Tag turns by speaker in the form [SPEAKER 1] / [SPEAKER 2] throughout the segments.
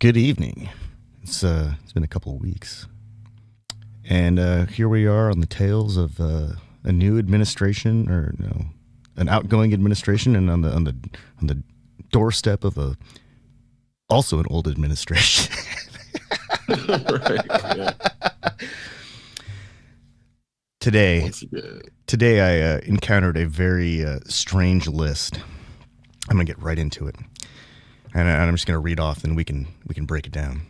[SPEAKER 1] Good evening, It's been a couple of weeks, and here we are on the tails of a new administration, or no, an outgoing administration, and on the doorstep of a also an old administration.
[SPEAKER 2] Right. Yeah.
[SPEAKER 1] Today,
[SPEAKER 2] Once again.
[SPEAKER 1] today I encountered a very strange list. I'm gonna get right into it, and I'm just gonna read off, and we can break it down.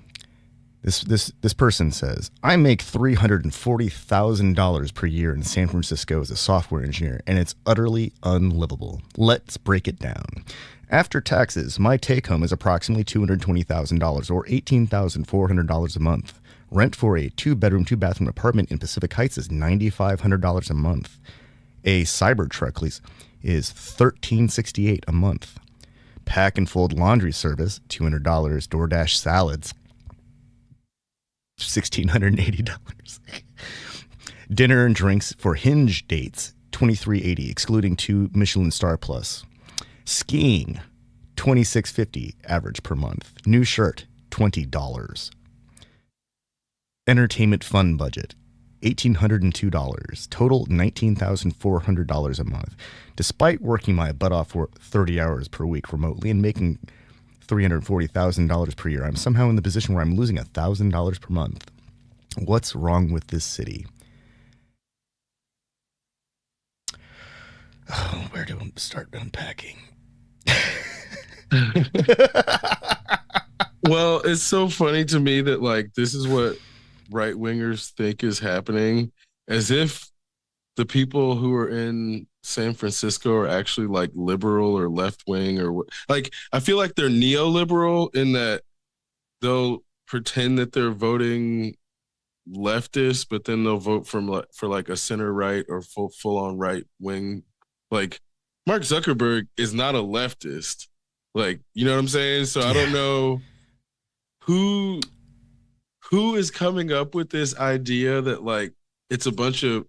[SPEAKER 1] This person says, I make $340,000 per year in San Francisco as a software engineer, and it's utterly unlivable. Let's break it down. After taxes, my take home is approximately $220,000 or $18,400 a month. Rent for a 2-bedroom, 2-bathroom apartment in Pacific Heights is $9,500 a month. A Cybertruck lease is $1,368 a month. Pack and fold laundry service, $200. DoorDash salads, $1,680. Dinner and drinks for Hinge dates, $2,380, excluding 2 Michelin Star Plus. Skiing, $2,650 average per month. New shirt, $20. Entertainment fund budget, $1,802. Total, $19,400 a month. Despite working my butt off for 30 hours per week remotely and making $340,000 per year, I'm somehow in the position where I'm losing $1,000 per month. What's wrong with this city? Oh, where do I start unpacking?
[SPEAKER 2] Well, it's so funny to me that like this is what right wingers think is happening, as if the people who are in San Francisco are actually like liberal or left wing or what. Like, I feel like they're neoliberal in that they'll pretend that they're voting leftist, but then they'll vote for like a center right or full on right wing. Like, Mark Zuckerberg is not a leftist. Like, you know what I'm saying? So I don't know who is coming up with this idea that like it's a bunch of.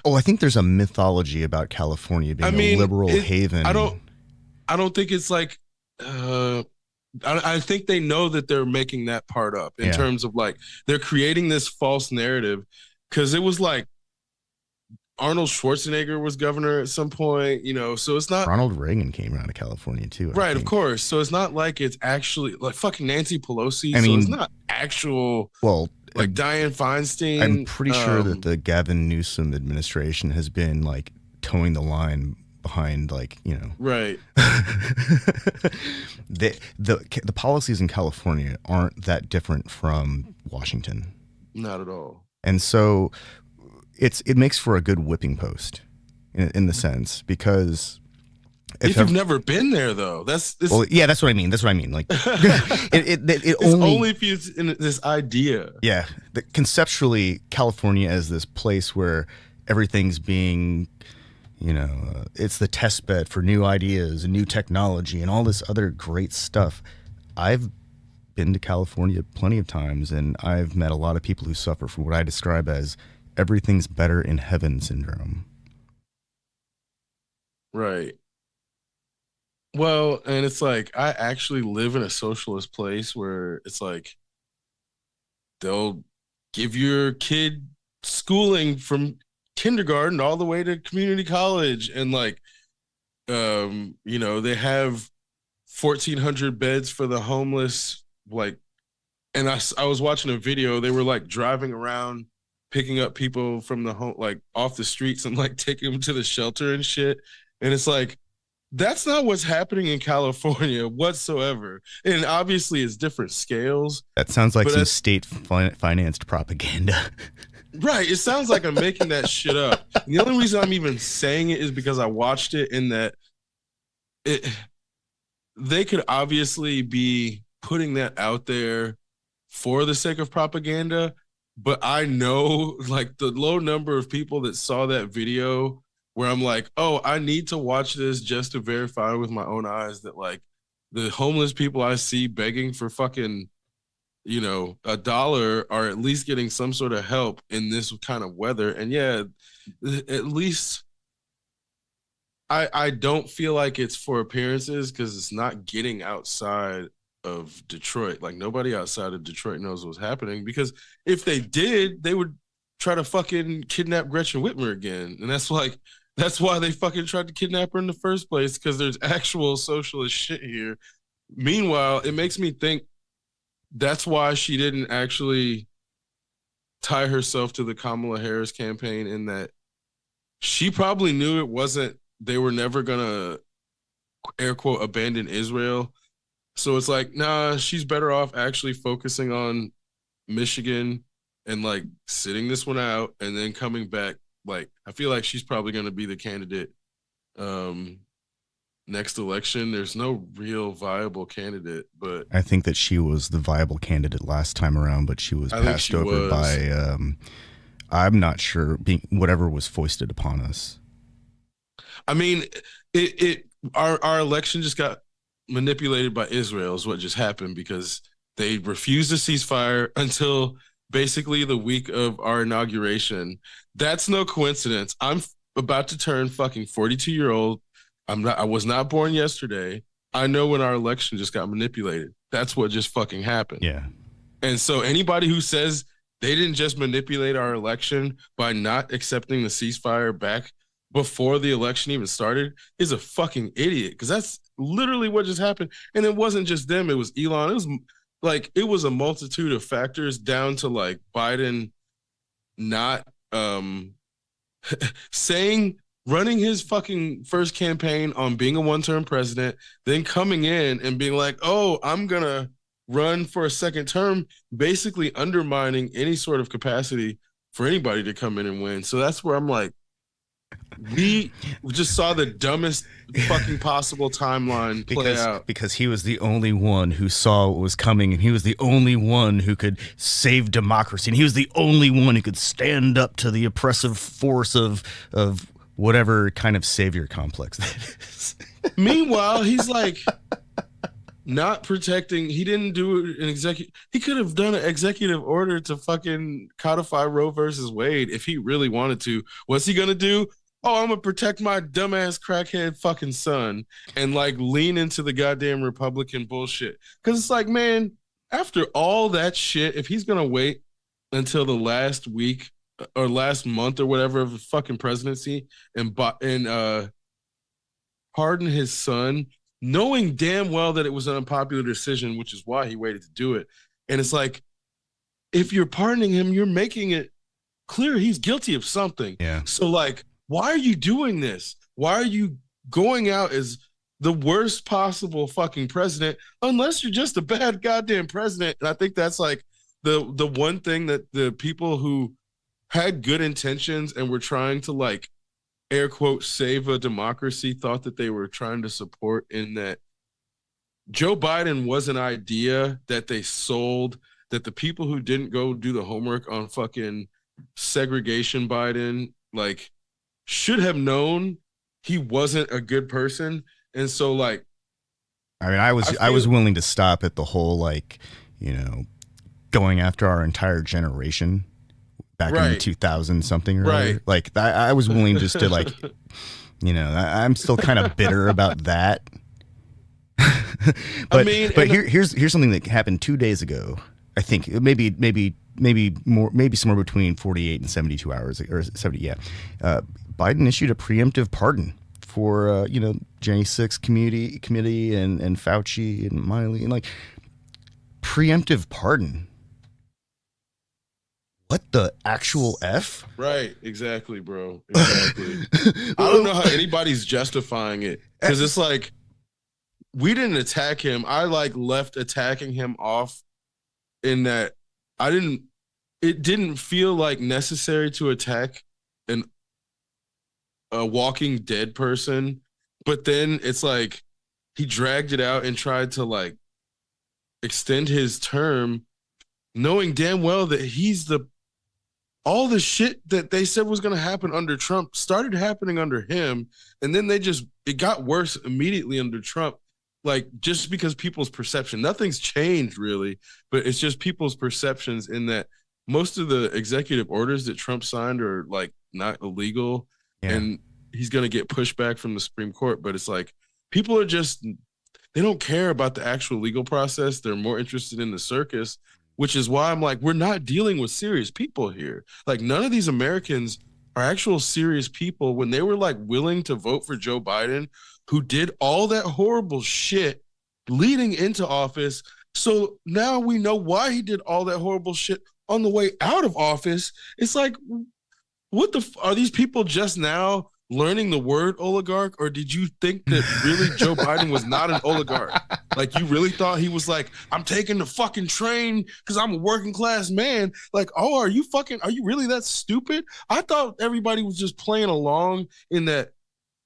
[SPEAKER 1] Oh, I think there's a mythology about California being a liberal haven.
[SPEAKER 2] I don't think it's like. I think they know that they're making that part up in terms of like they're creating this false narrative, because it was like Arnold Schwarzenegger was governor at some point, you know, so it's not.
[SPEAKER 1] Ronald Reagan came out of California too.
[SPEAKER 2] Right, of course. So it's not like it's actually like fucking Nancy Pelosi.
[SPEAKER 1] I mean,
[SPEAKER 2] it's not actual.
[SPEAKER 1] Well,
[SPEAKER 2] like Dianne Feinstein.
[SPEAKER 1] I'm pretty sure that the Gavin Newsom administration has been like towing the line behind, like, you know.
[SPEAKER 2] Right.
[SPEAKER 1] the policies in California aren't that different from Washington.
[SPEAKER 2] Not at all.
[SPEAKER 1] And so it makes for a good whipping post in the sense, because
[SPEAKER 2] if you've never been there though, that's
[SPEAKER 1] what I mean. Like it
[SPEAKER 2] only if you in this idea.
[SPEAKER 1] Yeah, conceptually, California as this place where everything's being, you know, it's the test bed for new ideas and new technology and all this other great stuff. I've been to California plenty of times, and I've met a lot of people who suffer from what I describe as everything's better in heaven syndrome.
[SPEAKER 2] Right. Well, and it's like I actually live in a socialist place where it's like they'll give your kid schooling from kindergarten all the way to community college, and like you know, they have 1,400 beds for the homeless, like, and I was watching a video, they were like driving around picking up people from the home, like off the streets, and like taking them to the shelter and shit, and it's like that's not what's happening in California whatsoever. And obviously it's different scales.
[SPEAKER 1] That sounds like some state-financed propaganda.
[SPEAKER 2] Right. It sounds like I'm making that shit up. And the only reason I'm even saying it is because I watched it, in that they could obviously be putting that out there for the sake of propaganda. But I know like the low number of people that saw that video where I'm like, oh, I need to watch this just to verify with my own eyes that like the homeless people I see begging for fucking, you know, $1 are at least getting some sort of help in this kind of weather. And yeah, at least I don't feel like it's for appearances, because it's not getting outside of Detroit. Like nobody outside of Detroit knows what's happening, because if they did, they would try to fucking kidnap Gretchen Whitmer again. And that's why they fucking tried to kidnap her in the first place, because there's actual socialist shit here. Meanwhile, it makes me think that's why she didn't actually tie herself to the Kamala Harris campaign, in that she probably knew they were never gonna air quote abandon Israel. So it's like, nah, she's better off actually focusing on Michigan and like sitting this one out and then coming back. Like, I feel like she's probably going to be the candidate next election. There's no real viable candidate, but
[SPEAKER 1] I think that she was the viable candidate last time around, but she was passed over by, I'm not sure, whatever was foisted upon us.
[SPEAKER 2] I mean, our election just got manipulated by Israel is what just happened, because they refused to ceasefire until basically the week of our inauguration. That's no coincidence. I'm about to turn fucking 42-year-old. I was not born yesterday. I know when our election just got manipulated. That's what just fucking happened.
[SPEAKER 1] Yeah.
[SPEAKER 2] And so anybody who says they didn't just manipulate our election by not accepting the ceasefire back before the election even started is a fucking idiot, because that's literally what just happened. And it wasn't just them, it was Elon. It was a multitude of factors, down to like Biden not running his fucking first campaign on being a one-term president, then coming in and being like, oh, I'm gonna run for a second term, basically undermining any sort of capacity for anybody to come in and win. So that's where I'm like, we just saw the dumbest fucking possible timeline play out.
[SPEAKER 1] Because he was the only one who saw what was coming, and he was the only one who could save democracy, and he was the only one who could stand up to the oppressive force of whatever kind of savior complex that is.
[SPEAKER 2] Meanwhile, he's like not protecting. He didn't do an executive. He could have done an executive order to fucking codify Roe versus Wade if he really wanted to. What's he gonna do? Oh, I'm gonna protect my dumbass crackhead fucking son and like lean into the goddamn Republican bullshit. Because it's like, man, after all that shit, if he's gonna wait until the last week or last month or whatever of the fucking presidency and pardon his son, knowing damn well that it was an unpopular decision, which is why he waited to do it. And it's like, if you're pardoning him, you're making it clear he's guilty of something.
[SPEAKER 1] Yeah.
[SPEAKER 2] So like, why are you doing this? Why are you going out as the worst possible fucking president, unless you're just a bad goddamn president? And I think that's like the one thing that the people who had good intentions and were trying to like air quote save a democracy thought that they were trying to support, in that Joe Biden was an idea that they sold, that the people who didn't go do the homework on fucking segregation Biden like should have known he wasn't a good person. And so like,
[SPEAKER 1] I mean, I was willing to stop at the whole, like, you know, going after our entire generation back in 2000 something, right? Like I was willing just to like, you know, I'm still kind of bitter about that. but here's something that happened 2 days ago. I think maybe somewhere between 48 and 72 hours or 70. Yeah. Biden issued a preemptive pardon for, January 6th committee and Fauci and Miley, and like preemptive pardon. What the actual F?
[SPEAKER 2] Right, exactly, bro. Exactly. I don't know how anybody's justifying it, because it's like, we didn't attack him. I like left attacking him off in that it didn't feel like necessary to attack a walking dead person. But then it's like he dragged it out and tried to like extend his term, knowing damn well that all the shit that they said was going to happen under Trump started happening under him. And then it got worse immediately under Trump. Like, just because people's perception, nothing's changed really, but it's just people's perceptions, in that most of the executive orders that Trump signed are like not illegal. Yeah. And he's going to get pushback from the Supreme Court. But it's like, people are just they don't care about the actual legal process. They're more interested in the circus, which is why I'm like, we're not dealing with serious people here. Like, none of these Americans are actual serious people when they were like willing to vote for Joe Biden, who did all that horrible shit leading into office. So now we know why he did all that horrible shit on the way out of office. It's like, are these people just now learning the word oligarch, or did you think that really Joe Biden was not an oligarch? Like, you really thought he was like, I'm taking the fucking train because I'm a working class man? Like, oh, are you really that stupid? I thought everybody was just playing along, in that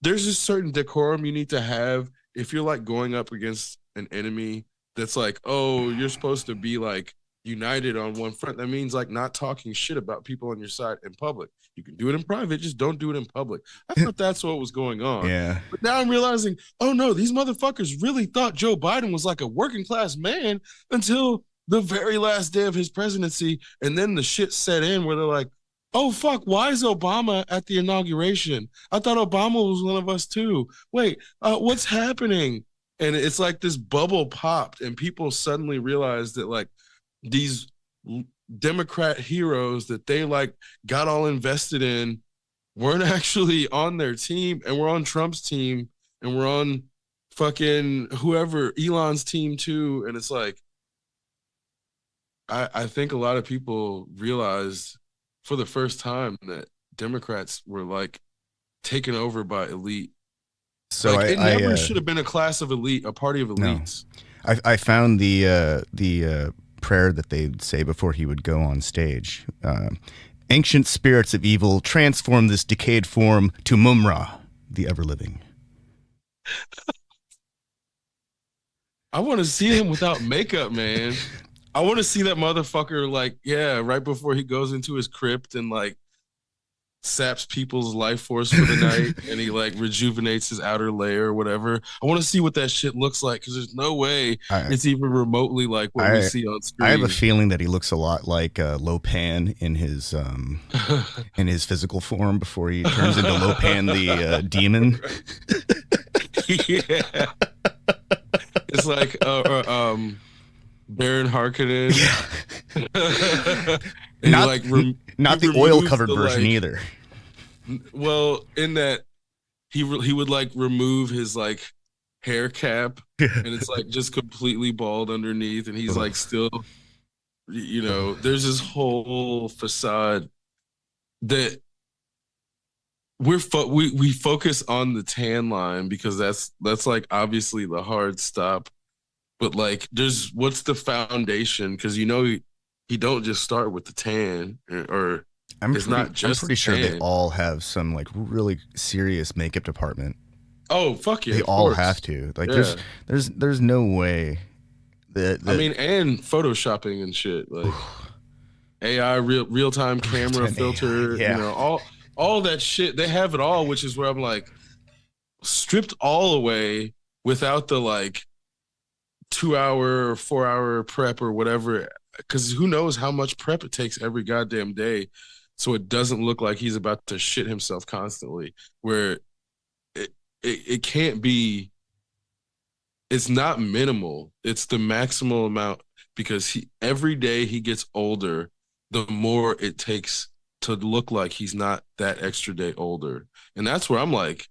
[SPEAKER 2] there's a certain decorum you need to have if you're like going up against an enemy that's like, oh, you're supposed to be like united on one front. That means like not talking shit about people on your side in public. You can do it in private, just don't do it in public. I thought that's what was going on.
[SPEAKER 1] Yeah.
[SPEAKER 2] But now I'm realizing, oh no, these motherfuckers really thought Joe Biden was like a working class man until the very last day of his presidency. And then the shit set in where they're like, oh fuck, why is Obama at the inauguration? I thought Obama was one of us too. Wait, what's happening? And it's like this bubble popped, and people suddenly realized that like these Democrat heroes that they like got all invested in weren't actually on their team, and we're on Trump's team, and we're on fucking whoever, Elon's team too. And it's like, I think a lot of people realized for the first time that Democrats were like taken over by elite.
[SPEAKER 1] So
[SPEAKER 2] like, it never should have been a class of elite, a party of elites.
[SPEAKER 1] No. I found the prayer that they'd say before he would go on stage. Ancient spirits of evil, transform this decayed form to Mumra, the ever-living.
[SPEAKER 2] I want to see him without makeup, man. I want to see that motherfucker, like, yeah, right before he goes into his crypt and like saps people's life force for the night, and he like rejuvenates his outer layer or whatever. I want to see what that shit looks like, because there's no way it's even remotely like what we see on screen.
[SPEAKER 1] I have a feeling that he looks a lot like Lopan in his physical form before he turns into Lopan the demon.
[SPEAKER 2] Yeah, it's like Baron Harkonnen.
[SPEAKER 1] Yeah.
[SPEAKER 2] Not
[SPEAKER 1] the oil covered version either.
[SPEAKER 2] Well, in that he would like remove his like hair cap, and it's like just completely bald underneath, and he's like still, there's this whole facade that we focus on the tan line because that's like obviously the hard stop, but like what's the foundation? Because he don't just start with the tan, or I'm pretty
[SPEAKER 1] sure they all have some like really serious makeup department.
[SPEAKER 2] Oh fuck yeah!
[SPEAKER 1] They all have to. Like there's no way that
[SPEAKER 2] I mean, and photoshopping and shit, like AI, real time camera filter, all that shit. They have it all, which is where I'm like, stripped all away without the like 2 hour or 4 hour prep or whatever. Because who knows how much prep it takes every goddamn day, so it doesn't look like he's about to shit himself constantly. Where it can't be. It's not minimal. It's the maximal amount, because every day he gets older, the more it takes to look like he's not that extra day older. And that's where I'm like,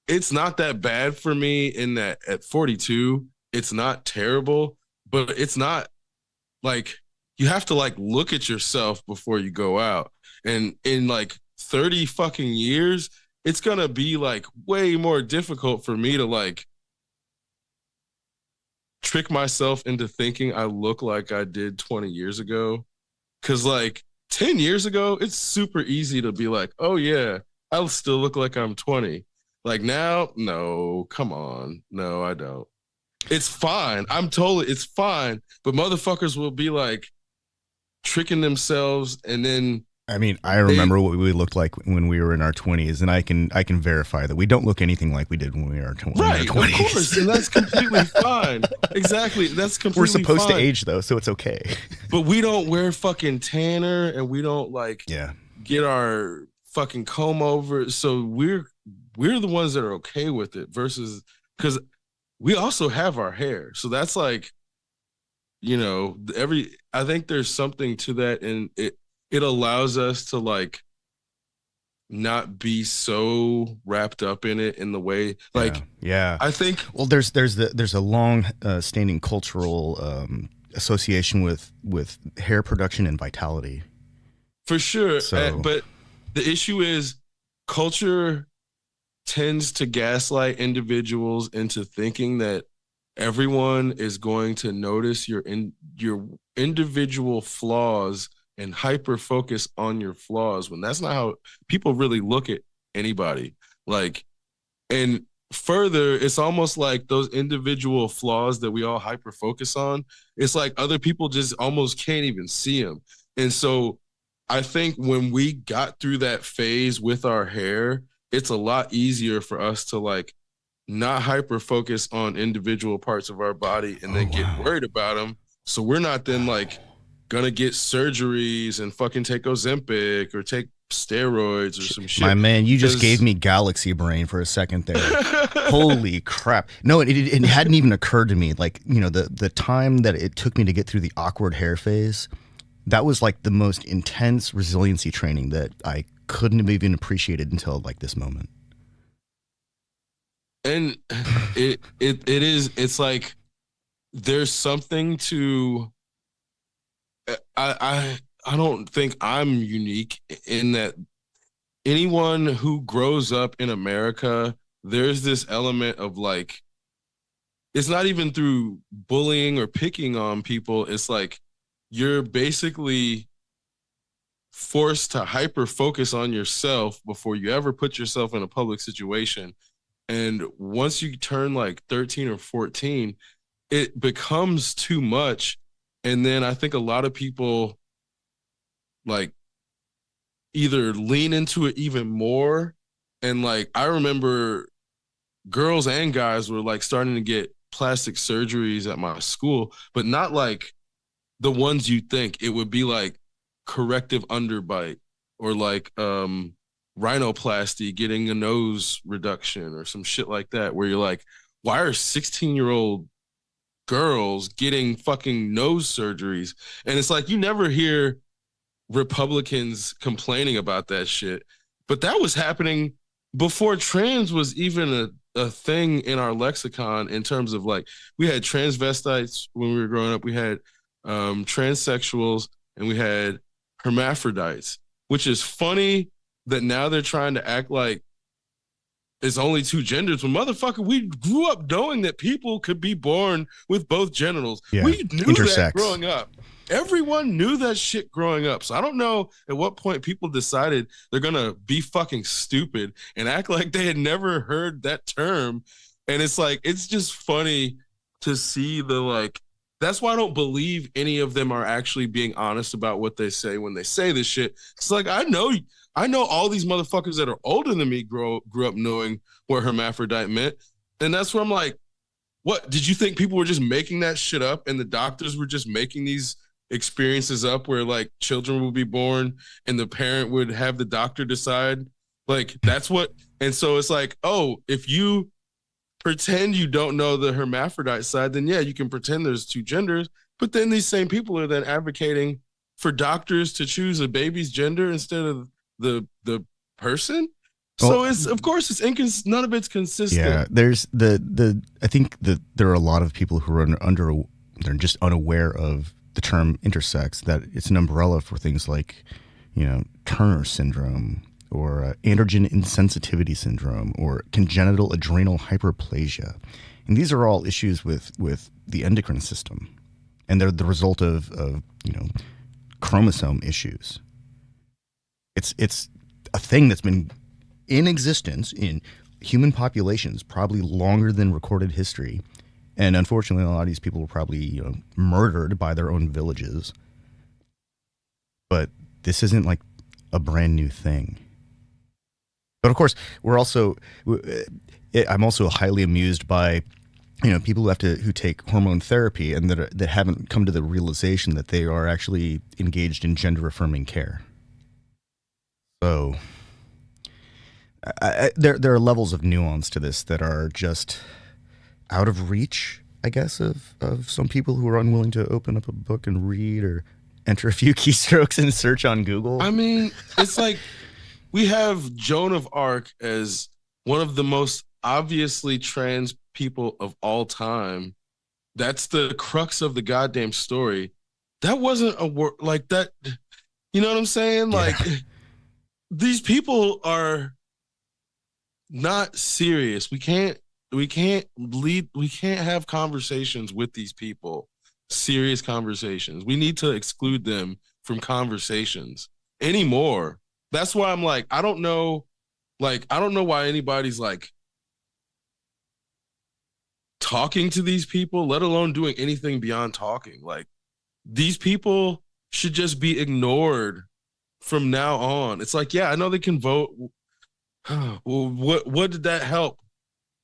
[SPEAKER 2] it's not that bad for me in that at 42, it's not terrible, but it's not like, you have to like look at yourself before you go out. And in like 30 fucking years, it's going to be like way more difficult for me to like trick myself into thinking I look like I did 20 years ago. Cause like 10 years ago, it's super easy to be like, oh yeah, I'll still look like I'm 20. Like now, no, come on. No, I don't. It's fine. It's fine. But motherfuckers will be like tricking themselves, and then
[SPEAKER 1] I mean, I remember what we looked like when we were in our 20s, and I can verify that we don't look anything like we did when we were in our 20s.
[SPEAKER 2] Right, of course, and that's completely fine. Exactly, that's completely fine.
[SPEAKER 1] We're supposed to age, though, so it's okay.
[SPEAKER 2] But we don't wear fucking tanner, and we don't like get our fucking comb over. So we're the ones that are okay with it, versus because we also have our hair. So that's like, every I think there's something to that, and it allows us to like not be so wrapped up in it in the way
[SPEAKER 1] Yeah,
[SPEAKER 2] like
[SPEAKER 1] yeah.
[SPEAKER 2] I think
[SPEAKER 1] Well, there's a long standing cultural association with hair production and vitality.
[SPEAKER 2] for sure,
[SPEAKER 1] So
[SPEAKER 2] but the issue is culture tends to gaslight individuals into thinking that everyone is going to notice your individual flaws and hyper focus on your flaws when that's not how people really look at anybody. Like, and further, it's almost like those individual flaws that we all hyper focus on, it's like other people just almost can't even see them. And so I think when we got through that phase with our hair, it's a lot easier for us to like not hyper focus on individual parts of our body and
[SPEAKER 1] oh
[SPEAKER 2] then get
[SPEAKER 1] wow.
[SPEAKER 2] worried about them. So we're not then like gonna get surgeries and fucking take Ozempic or take steroids or some
[SPEAKER 1] My
[SPEAKER 2] shit.
[SPEAKER 1] man, you just gave
[SPEAKER 2] Cause
[SPEAKER 1] me galaxy brain for a second there. Holy crap. No, it hadn't even occurred to me. Like, the time that it took me to get through the awkward hair phase, that was like the most intense resiliency training that I couldn't have even appreciated until like this moment.
[SPEAKER 2] and it's like there's something to I don't think I'm unique in that anyone who grows up in America, there's this element of like, it's not even through bullying or picking on people. It's like you're basically forced to hyper focus on yourself before you ever put yourself in a public situation. And once you turn like 13 or 14, it becomes too much. And then I think a lot of people like either lean into it even more. And like, I remember girls and guys were like starting to get plastic surgeries at my school, but not like the ones you think. It would be like corrective underbite or like rhinoplasty, getting a nose reduction or some shit like that, where you're like, why are 16-year-old girls getting fucking nose surgeries? And it's like you never hear Republicans complaining about that shit. But that was happening before trans was even a thing in our lexicon in terms of like we had transvestites when we were growing up, we had transsexuals, and we had hermaphrodites, which is funny that now they're trying to act like it's only two genders. Well, motherfucker, we grew up knowing that people could be born with both genitals.
[SPEAKER 1] Yeah.
[SPEAKER 2] We knew that
[SPEAKER 1] Intersex.
[SPEAKER 2] growing up. Everyone knew that shit growing up. So I don't know at what point people decided they're gonna be fucking stupid and act like they had never heard that term. And it's like, it's just funny to see the like, that's why I don't believe any of them are actually being honest about what they say when they say this shit. It's like, I know all these motherfuckers that are older than me grew up knowing what hermaphrodite meant. And that's where I'm like, what? Did you think people were just making that shit up and the doctors were just making these experiences up where like children will be born and the parent would have the doctor decide? Like, that's what. And so it's like, oh, if you pretend you don't know the hermaphrodite side, then yeah, you can pretend there's two genders. But then these same people are then advocating for doctors to choose a baby's gender instead of the person.
[SPEAKER 1] Well,
[SPEAKER 2] So it's, of course, none of it's
[SPEAKER 1] yeah,
[SPEAKER 2] consistent.
[SPEAKER 1] there's I think that there are a lot of people who are they're just unaware of the term intersex, that it's an umbrella for things like, Turner syndrome or androgen insensitivity syndrome or congenital adrenal hyperplasia. And these are all issues with the endocrine system. And they're the result of chromosome issues. It's a thing that's been in existence in human populations probably longer than recorded history. And unfortunately, a lot of these people were probably murdered by their own villages. But this isn't like a brand new thing. But of course, I'm also highly amused by people who take hormone therapy and that haven't come to the realization that they are actually engaged in gender affirming care. So there are levels of nuance to this that are just out of reach, I guess, of some people who are unwilling to open up a book and read or enter a few keystrokes and search on Google.
[SPEAKER 2] I mean, it's like we have Joan of Arc as one of the most obviously trans people of all time. That's the crux of the goddamn story. That wasn't a word like that. You know what I'm saying?
[SPEAKER 1] Yeah.
[SPEAKER 2] Like these people are not serious. We can't have conversations with these people. Serious conversations. We need to exclude them from conversations anymore. That's why I'm like, I don't know why anybody's like talking to these people, let alone doing anything beyond talking. Like these people should just be ignored from now on. It's like, yeah, I know they can vote. Well, what did that help?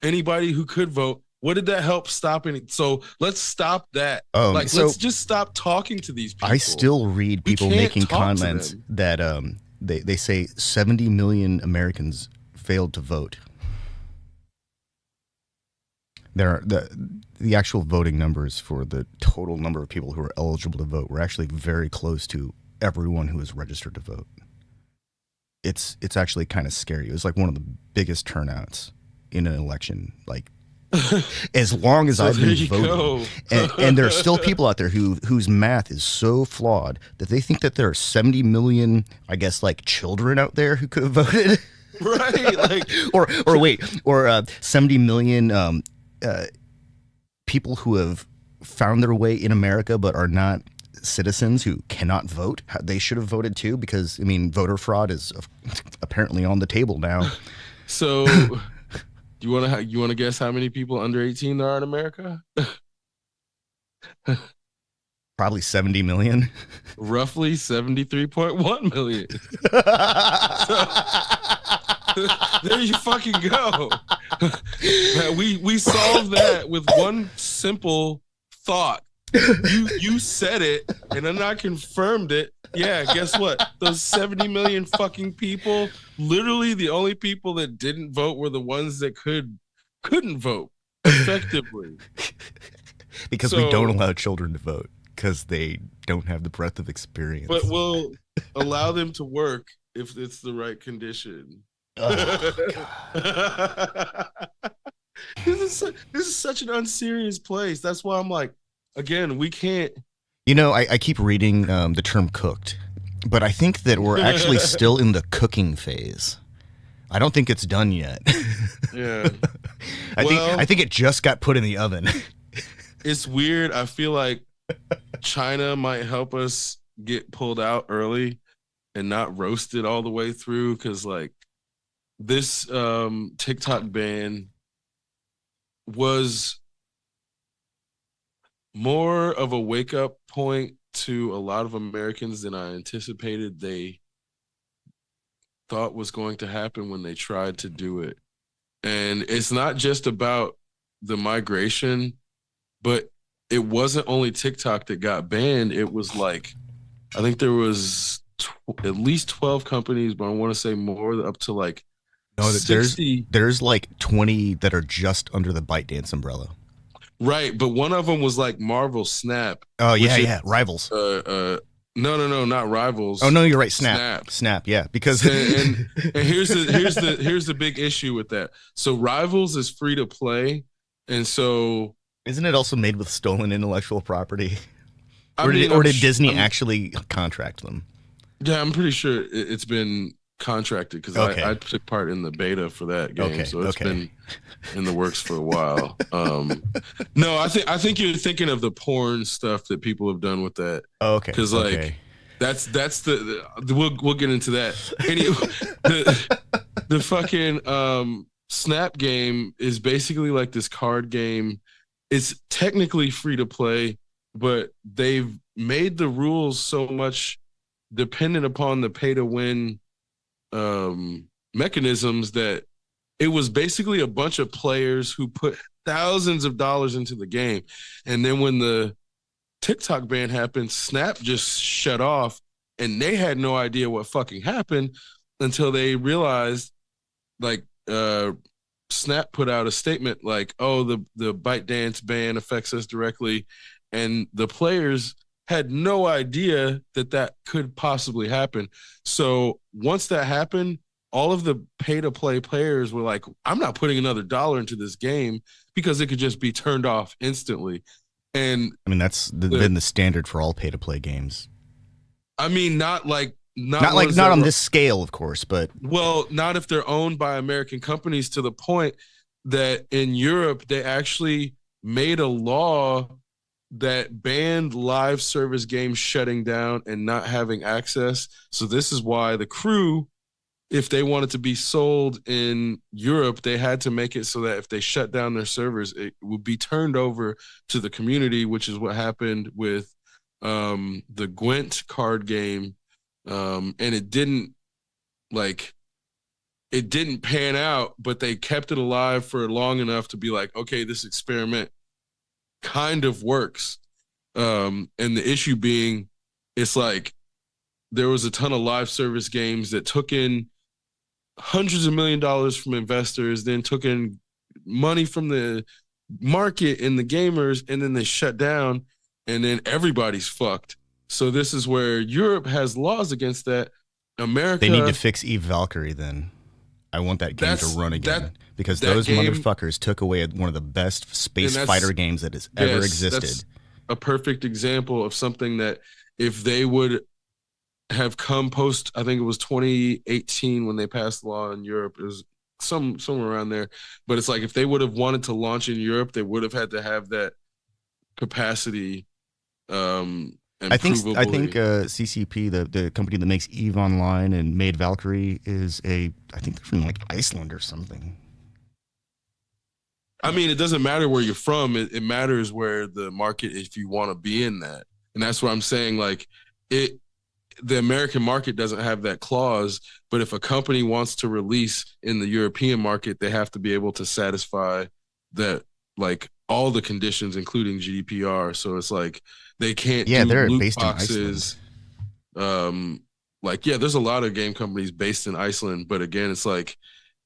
[SPEAKER 2] Anybody who could vote, what did that help stopping? So let's stop that. Like,
[SPEAKER 1] So
[SPEAKER 2] let's just stop talking to these people.
[SPEAKER 1] I still read people making comments that they say 70 million Americans failed to vote. There are the actual voting numbers for the total number of people who are eligible to vote were actually very close to everyone who is registered to vote. It's actually kind of scary. It was like one of the biggest turnouts in an election, like as long as I've been voting. And there are still people out there whose math is so flawed that they think that there are 70 million, I guess, like children out there who could have voted.
[SPEAKER 2] Right. Like
[SPEAKER 1] or 70 million people who have found their way in America but are not citizens who cannot vote. They should have voted too, because I mean, voter fraud is apparently on the table now.
[SPEAKER 2] So you want to guess how many people under 18 there are in America?
[SPEAKER 1] Probably 70 million.
[SPEAKER 2] Roughly 73.1 million. There you fucking go. We solved that with one simple thought. You said it, and then I confirmed it. Yeah, guess what? Those 70 million fucking people, literally the only people that didn't vote were the ones that couldn't vote effectively.
[SPEAKER 1] Because we don't allow children to vote because they don't have the breadth of experience.
[SPEAKER 2] But we'll allow them to work if it's the right condition. Oh, this is such an unserious place. That's why I'm like, again, we can't.
[SPEAKER 1] You know, I keep reading the term cooked, but I think that we're actually still in the cooking phase. I don't think it's done yet.
[SPEAKER 2] Yeah.
[SPEAKER 1] I think it just got put in the oven.
[SPEAKER 2] It's weird. I feel like China might help us get pulled out early and not roasted all the way through, because like this TikTok ban was more of a wake-up point to a lot of Americans than I anticipated they thought was going to happen when they tried to do it. And it's not just about the migration, but it wasn't only TikTok that got banned. It was like, I think there was at least 12 companies, but I want to say more, up to like 60.
[SPEAKER 1] There's like 20 that are just under the ByteDance umbrella.
[SPEAKER 2] Right, but one of them was like Marvel Snap.
[SPEAKER 1] Oh yeah, Rivals.
[SPEAKER 2] No, not Rivals.
[SPEAKER 1] Oh no, you're right. Snap. Yeah, because
[SPEAKER 2] and here's the big issue with that. So Rivals is free to play, and so
[SPEAKER 1] isn't it also made with stolen intellectual property? Or did Disney actually contract them?
[SPEAKER 2] Yeah, I'm pretty sure it's been contracted, because I took part in the beta for that game, so it's been in the works for a while. No, I think you're thinking of the porn stuff that people have done with that.
[SPEAKER 1] Oh, okay,
[SPEAKER 2] because that's the we'll get into that. The fucking Snap game is basically like this card game. It's technically free to play, but they've made the rules so much dependent upon the pay to win mechanisms that it was basically a bunch of players who put thousands of dollars into the game. And then when the TikTok ban happened, Snap just shut off, and they had no idea what fucking happened until they realized, like, Snap put out a statement like, "Oh, the ByteDance ban affects us directly," and the players had no idea that that could possibly happen. So once that happened, all of the pay-to-play players were like, "I'm not putting another dollar into this game because it could just be turned off instantly." And
[SPEAKER 1] I mean, that's been the standard for all pay-to-play games.
[SPEAKER 2] I mean, not
[SPEAKER 1] Not on this scale, of course, but
[SPEAKER 2] well, not if they're owned by American companies, to the point that in Europe they actually made a law that banned live service games shutting down and not having access. So this is why the Crew, if they wanted to be sold in Europe, they had to make it so that if they shut down their servers, it would be turned over to the community, which is what happened with the Gwent card game. And it didn't pan out, but they kept it alive for long enough to be like, okay, this experiment kind of works. And the issue being, it's like there was a ton of live service games that took in hundreds of $millions from investors, then took in money from the market and the gamers, and then they shut down, and then everybody's fucked. So this is where Europe has laws against that. America,
[SPEAKER 1] they need to fix Eve Valkyrie then. I want that game to run again because those motherfuckers took away one of the best space fighter games that has ever existed. That's
[SPEAKER 2] a perfect example of something that if they would have come post, I think it was 2018 when they passed the law in Europe. It was somewhere around there. But it's like if they would have wanted to launch in Europe, they would have had to have that capacity.
[SPEAKER 1] I think CCP, the company that makes EVE Online and made Valkyrie, I think they're from like Iceland or something.
[SPEAKER 2] I mean, it doesn't matter where you're from. It matters where the market, if you want to be in that. And that's what I'm saying. Like the American market doesn't have that clause, but if a company wants to release in the European market, they have to be able to satisfy that, like all the conditions, including GDPR. So it's like, they can't do
[SPEAKER 1] they're
[SPEAKER 2] loot
[SPEAKER 1] based
[SPEAKER 2] boxes.
[SPEAKER 1] in Iceland.
[SPEAKER 2] There's a lot of game companies based in Iceland, but again, it's like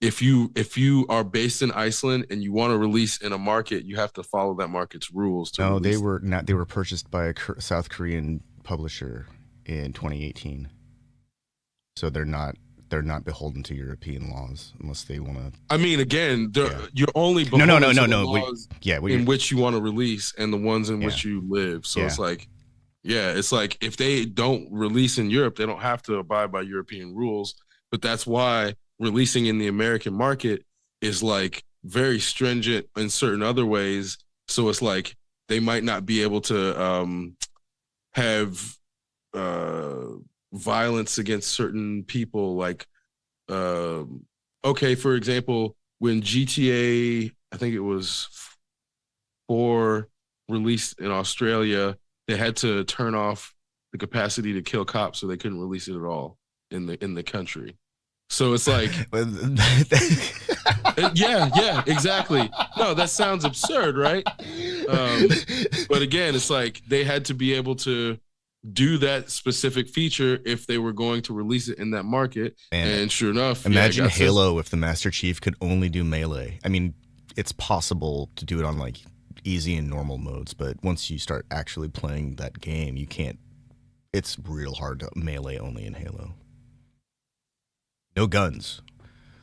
[SPEAKER 2] if you are based in Iceland and you want to release in a market, you have to follow that market's rules.
[SPEAKER 1] No, they were not. They were purchased by a South Korean publisher in 2018, so they're not beholden to European laws unless they want to.
[SPEAKER 2] I mean, again, you're only beholden to the laws in which you want to release and the ones in which you live. So it's like if they don't release in Europe, they don't have to abide by European rules. But that's why releasing in the American market is like very stringent in certain other ways. So it's like they might not be able to have violence against certain people, like for example, when GTA, I think it was 4, released in Australia, they had to turn off the capacity to kill cops, so they couldn't release it at all in the country. So it's like yeah, exactly. No, that sounds absurd, right? But again, it's like they had to be able to do that specific feature if they were going to release it in that market. And sure enough,
[SPEAKER 1] imagine Halo if the Master Chief could only do melee. I mean, it's possible to do it on like easy and normal modes, but once you start actually playing that game, you can't. It's real hard to melee only in Halo. No guns.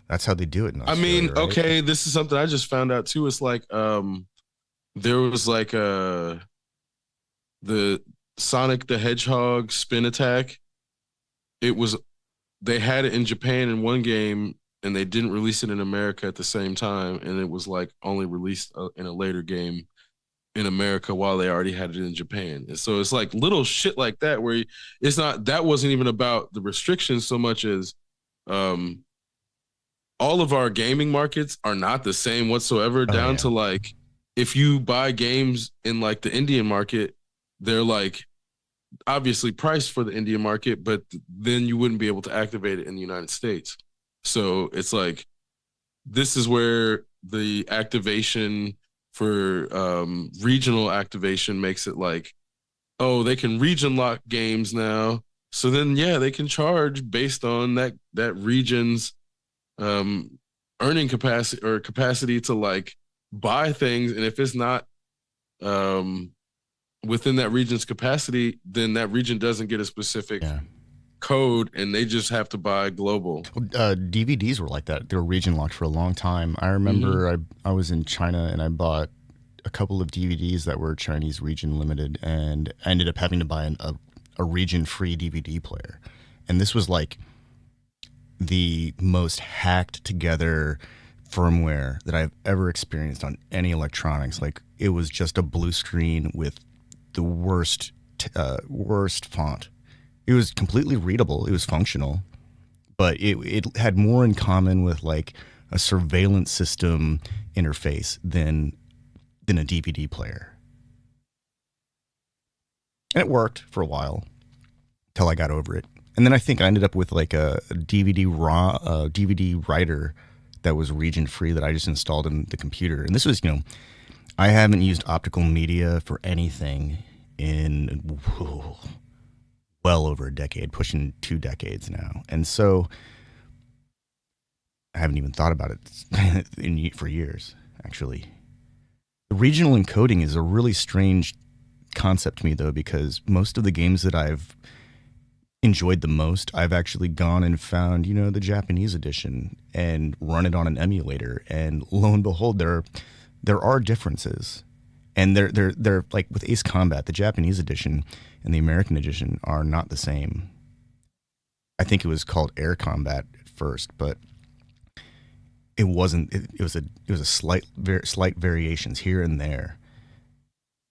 [SPEAKER 1] That's how they do it in Australia,
[SPEAKER 2] I mean,
[SPEAKER 1] right?
[SPEAKER 2] okay, this is something I just found out too. It's like there was like the Sonic the Hedgehog spin attack. They had it in Japan in one game and they didn't release it in America at the same time, and it was like only released in a later game in America while they already had it in Japan. And so it's like little shit like that where that wasn't even about the restrictions so much as all of our gaming markets are not the same whatsoever, down to like if you buy games in like the Indian market, they're like obviously priced for the Indian market, but then you wouldn't be able to activate it in the United States. So it's like this is where the activation for regional activation makes it like, oh, they can region lock games now. So then, they can charge based on that region's earning capacity or capacity to like buy things, and if it's not um within that region's capacity, then that region doesn't get a specific
[SPEAKER 1] Yeah.
[SPEAKER 2] code, and they just have to buy global.
[SPEAKER 1] DVDs were like that. They were region locked for a long time. I
[SPEAKER 2] Mm-hmm.
[SPEAKER 1] remember I was in China and I bought a couple of DVDs that were Chinese region limited, and I ended up having to buy a region free DVD player. And this was like the most hacked together firmware that I've ever experienced on any electronics. Like it was just a blue screen with the worst font. It was completely readable. It was functional, but it had more in common with like a surveillance system interface than a DVD player. And it worked for a while till I got over it. And then I think I ended up with like a DVD writer that was region free that I just installed in the computer. And this was, I haven't used optical media for anything in well over a decade, pushing 2 decades now. And so I haven't even thought about it for years, actually. The regional encoding is a really strange concept to me, though, because most of the games that I've enjoyed the most, I've actually gone and found, the Japanese edition and run it on an emulator. And lo and behold, there are differences. And they're like with Ace Combat, the Japanese edition and the American edition are not the same. I think it was called Air Combat at first, but it wasn't. It was a slight variations here and there,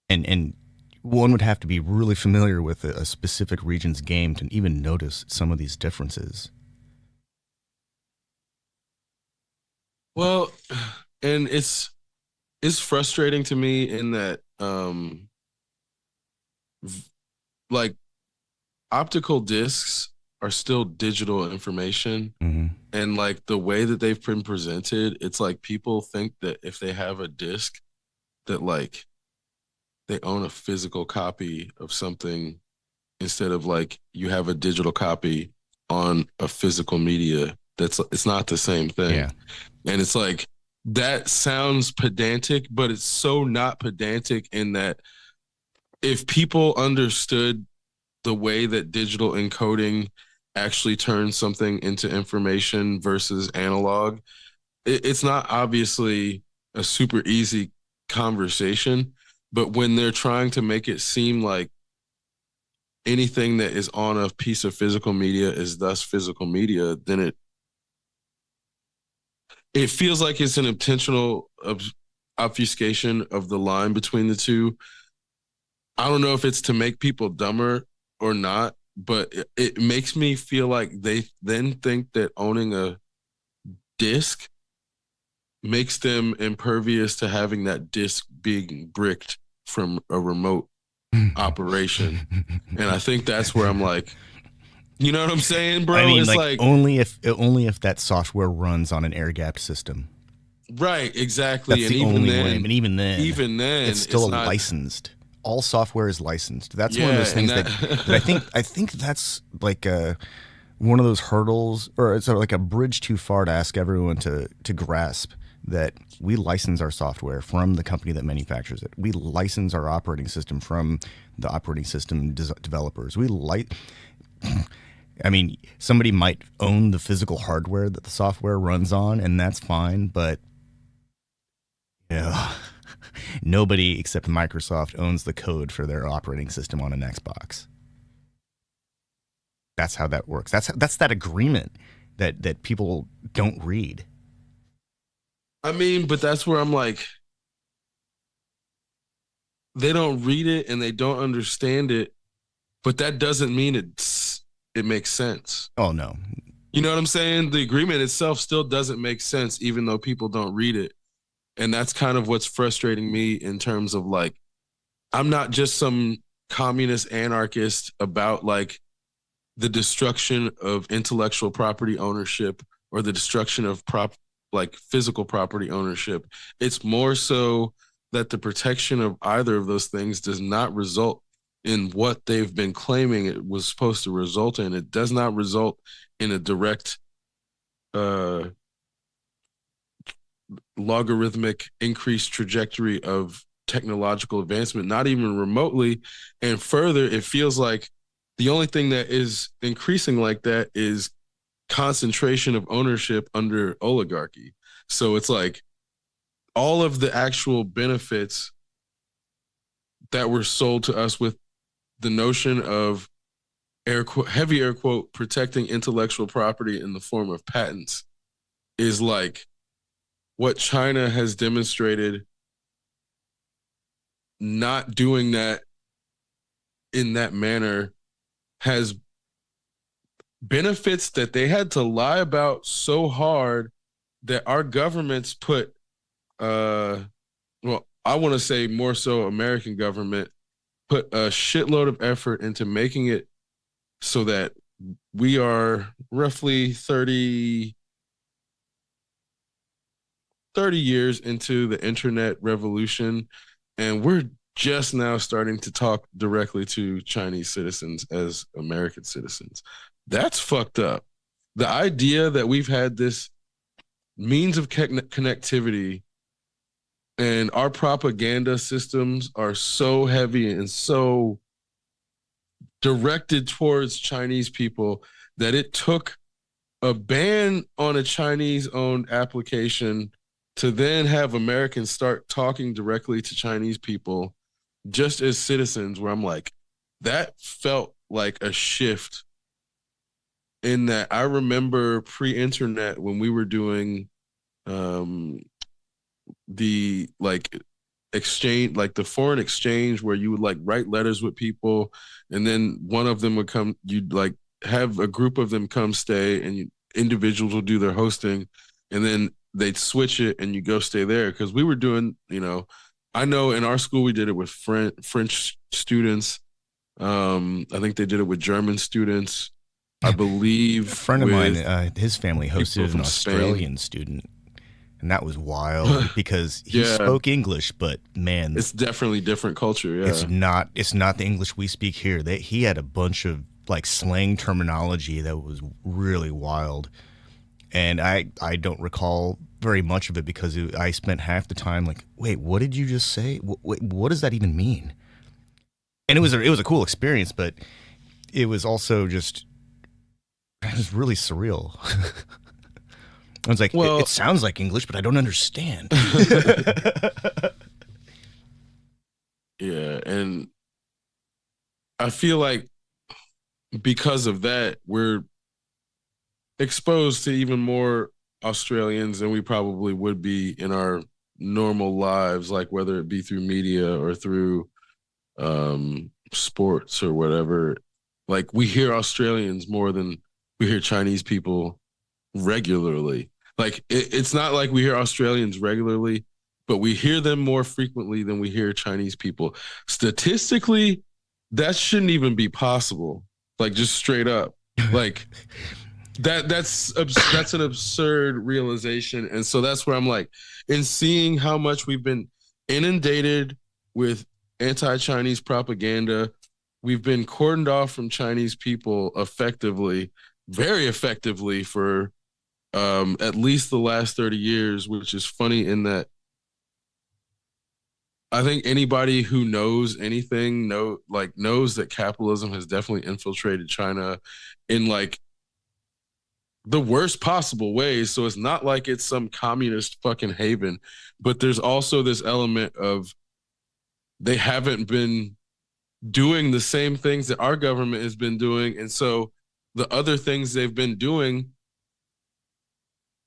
[SPEAKER 1] and one would have to be really familiar with a specific region's game to even notice some of these differences.
[SPEAKER 2] Well, and it's frustrating to me in that like optical discs are still digital information,
[SPEAKER 1] Mm-hmm.
[SPEAKER 2] and like the way that they've been presented, it's like people think that if they have a disc that like they own a physical copy of something, instead of like you have a digital copy on a physical media. That's It's not the same
[SPEAKER 1] Yeah.
[SPEAKER 2] thing. And it's like that sounds pedantic, but it's so not pedantic in that if people understood the way that digital encoding actually turns something into information versus analog, it's not obviously a super easy conversation. But when they're trying to make it seem like anything that is on a piece of physical media is thus physical media, then it feels like it's an intentional obfuscation of the line between the two. I don't know if it's to make people dumber or not, but it makes me feel like they then think that owning a disc makes them impervious to having that disc being bricked from a remote operation. And I think that's where I'm like, you know what I'm saying,
[SPEAKER 1] I
[SPEAKER 2] bro?
[SPEAKER 1] mean,
[SPEAKER 2] It's
[SPEAKER 1] like
[SPEAKER 2] like,
[SPEAKER 1] only if that software runs on an air gapped system.
[SPEAKER 2] right, exactly.
[SPEAKER 1] That's
[SPEAKER 2] And
[SPEAKER 1] the only way. And
[SPEAKER 2] even
[SPEAKER 1] it's
[SPEAKER 2] then,
[SPEAKER 1] still
[SPEAKER 2] it's not.
[SPEAKER 1] licensed. All software is licensed. That's one of
[SPEAKER 2] Yeah,
[SPEAKER 1] those
[SPEAKER 2] and
[SPEAKER 1] things that I think that's like one of those hurdles, or it's like a bridge too far to ask everyone to grasp that we license our software from the company that manufactures it. We license our operating system from the operating system developers. I mean, somebody might own the physical hardware that the software runs on, and that's fine, but you know, nobody except Microsoft owns the code for their operating system on an Xbox. That's how that works. That's that agreement that people don't read.
[SPEAKER 2] I mean, but that's where I'm like, they don't read it and they don't understand it, but that doesn't mean it makes sense.
[SPEAKER 1] Oh no.
[SPEAKER 2] You know what I'm saying? The agreement itself still doesn't make sense, even though people don't read it. And that's kind of what's frustrating me in terms of like, I'm not just some communist anarchist about like the destruction of intellectual property ownership or the destruction of like physical property ownership. It's more so that the protection of either of those things does not result in what they've been claiming it was supposed to result in. It does not result in a direct uh logarithmic increased trajectory of technological advancement, not even remotely. And further, it feels like the only thing that is increasing like that is concentration of ownership under oligarchy. So it's like all of the actual benefits that were sold to us with the notion of heavy air quote protecting intellectual property in the form of patents is like what China has demonstrated not doing that in that manner has benefits that they had to lie about so hard that our governments put well, I want to say more so American government put a shitload of effort into making it so that we are roughly 30 years into the internet revolution, and we're just now starting to talk directly to Chinese citizens as American citizens. That's fucked up. The idea that we've had this means of connectivity and our propaganda systems are so heavy and so directed towards Chinese people that it took a ban on a Chinese owned application to then have Americans start talking directly to Chinese people just as citizens, where I'm like, that felt like a shift in that. I remember pre-internet when we were doing the like exchange, like the foreign exchange, where you would like write letters with people and then one of them would come, you'd like have a group of them come stay, and individuals will do their hosting, and then they'd switch it and you go stay there. Because we were doing, I know in our school we did it with French students. I think they did it with German students. I believe
[SPEAKER 1] a friend of mine, his family hosted an Australian student, and that was wild because he spoke English, but man,
[SPEAKER 2] it's definitely different culture. Yeah,
[SPEAKER 1] it's not the English we speak here. He had a bunch of like slang terminology that was really wild, and I don't recall very much of it because I spent half the time like, wait, what did you just say? What does that even mean? And it was a cool experience, but it was also just, it was really surreal. I was like, well, it sounds like English, but I don't understand.
[SPEAKER 2] Yeah, and I feel like because of that, we're exposed to even more Australians than we probably would be in our normal lives, like whether it be through media or through sports or whatever. Like we hear Australians more than we hear Chinese people regularly. Like it's not like we hear Australians regularly, but we hear them more frequently than we hear Chinese people. Statistically, that shouldn't even be possible. Like just straight up, like that's an absurd realization. And so that's where I'm like, in seeing how much we've been inundated with anti-Chinese propaganda, we've been cordoned off from Chinese people effectively, very effectively for at least the last 30 years, which is funny in that I think anybody who knows anything knows that capitalism has definitely infiltrated China in like the worst possible ways. So it's not like it's some communist fucking haven, but there's also this element of they haven't been doing the same things that our government has been doing. And so the other things they've been doing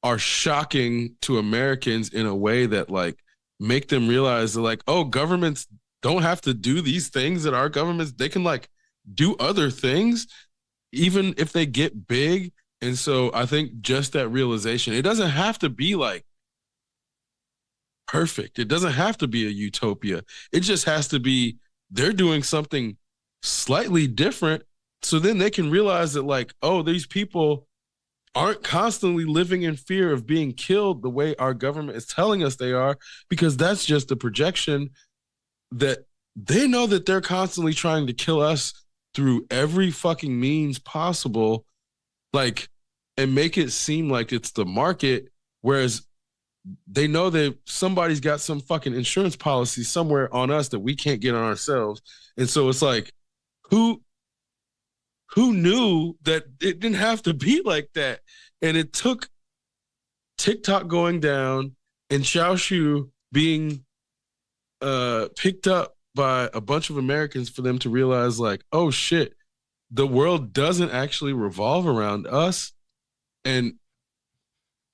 [SPEAKER 2] are shocking to Americans in a way that like make them realize that like, oh, governments don't have to do these things that our governments, they can like do other things, even if they get big. And so I think just that realization, it doesn't have to be like perfect. It doesn't have to be a utopia. It just has to be, they're doing something slightly different. So then they can realize that like, oh, these people aren't constantly living in fear of being killed the way our government is telling us they are, because that's just a projection that they know that they're constantly trying to kill us through every fucking means possible, like, and make it seem like it's the market, whereas they know that somebody's got some fucking insurance policy somewhere on us that we can't get on ourselves. And so it's like, who who knew that it didn't have to be like that? And it took TikTok going down and Xiaoshu being picked up by a bunch of Americans for them to realize, like, oh shit, the world doesn't actually revolve around us. And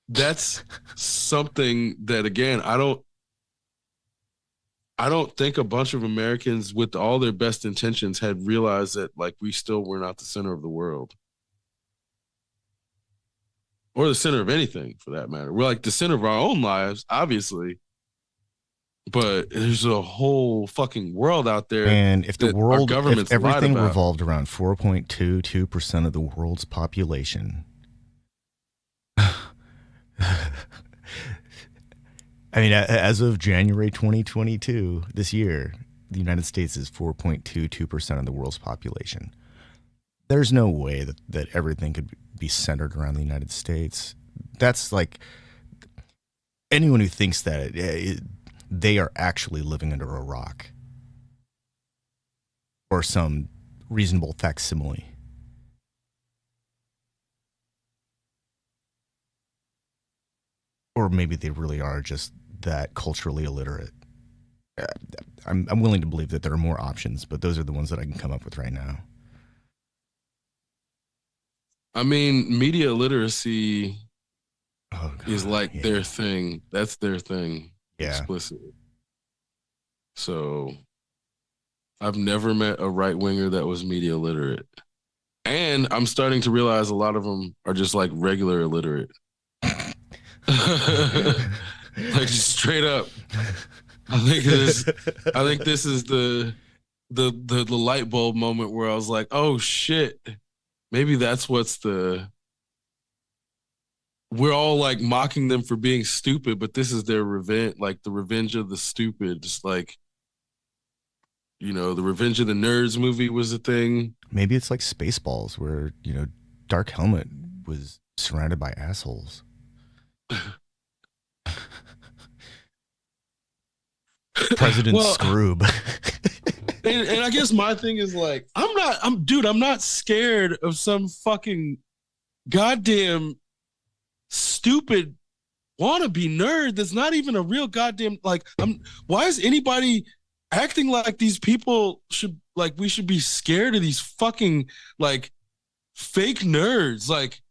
[SPEAKER 2] that's something that, again, I don't think a bunch of Americans with all their best intentions had realized that, like, we still were not the center of the world or the center of anything for that matter. We're like the center of our own lives, obviously, but there's a whole fucking world out there.
[SPEAKER 1] And if the world, if everything
[SPEAKER 2] lied about.
[SPEAKER 1] revolved around 4.22% of the world's population, I mean, as of January 2022, this year, the United States is 4.22% of the world's population. There's no way that everything could be centered around the United States. That's like, anyone who thinks that, they are actually living under a rock or some reasonable facsimile. Or maybe they really are just that culturally illiterate. I'm willing to believe that there are more options, but those are the ones that I can come up with right now.
[SPEAKER 2] I mean, media literacy is like their thing. That's their thing.
[SPEAKER 1] Yeah.
[SPEAKER 2] Explicitly. So I've never met a right winger that was media literate. And I'm starting to realize a lot of them are just like regular illiterate. Like, just straight up. I think this is the light bulb moment where I was like, oh shit. Maybe that's we're all like mocking them for being stupid, but this is their revenge, like the revenge of the stupid. Just like, you know, the Revenge of the Nerds movie was a thing.
[SPEAKER 1] Maybe it's like Spaceballs, where, you know, Dark Helmet was surrounded by assholes. President Scroob.
[SPEAKER 2] and I guess my thing is like, I'm not scared of some fucking goddamn stupid wannabe nerd that's not even a real goddamn, like, why is anybody acting like these people should, like, we should be scared of these fucking like fake nerds? Like,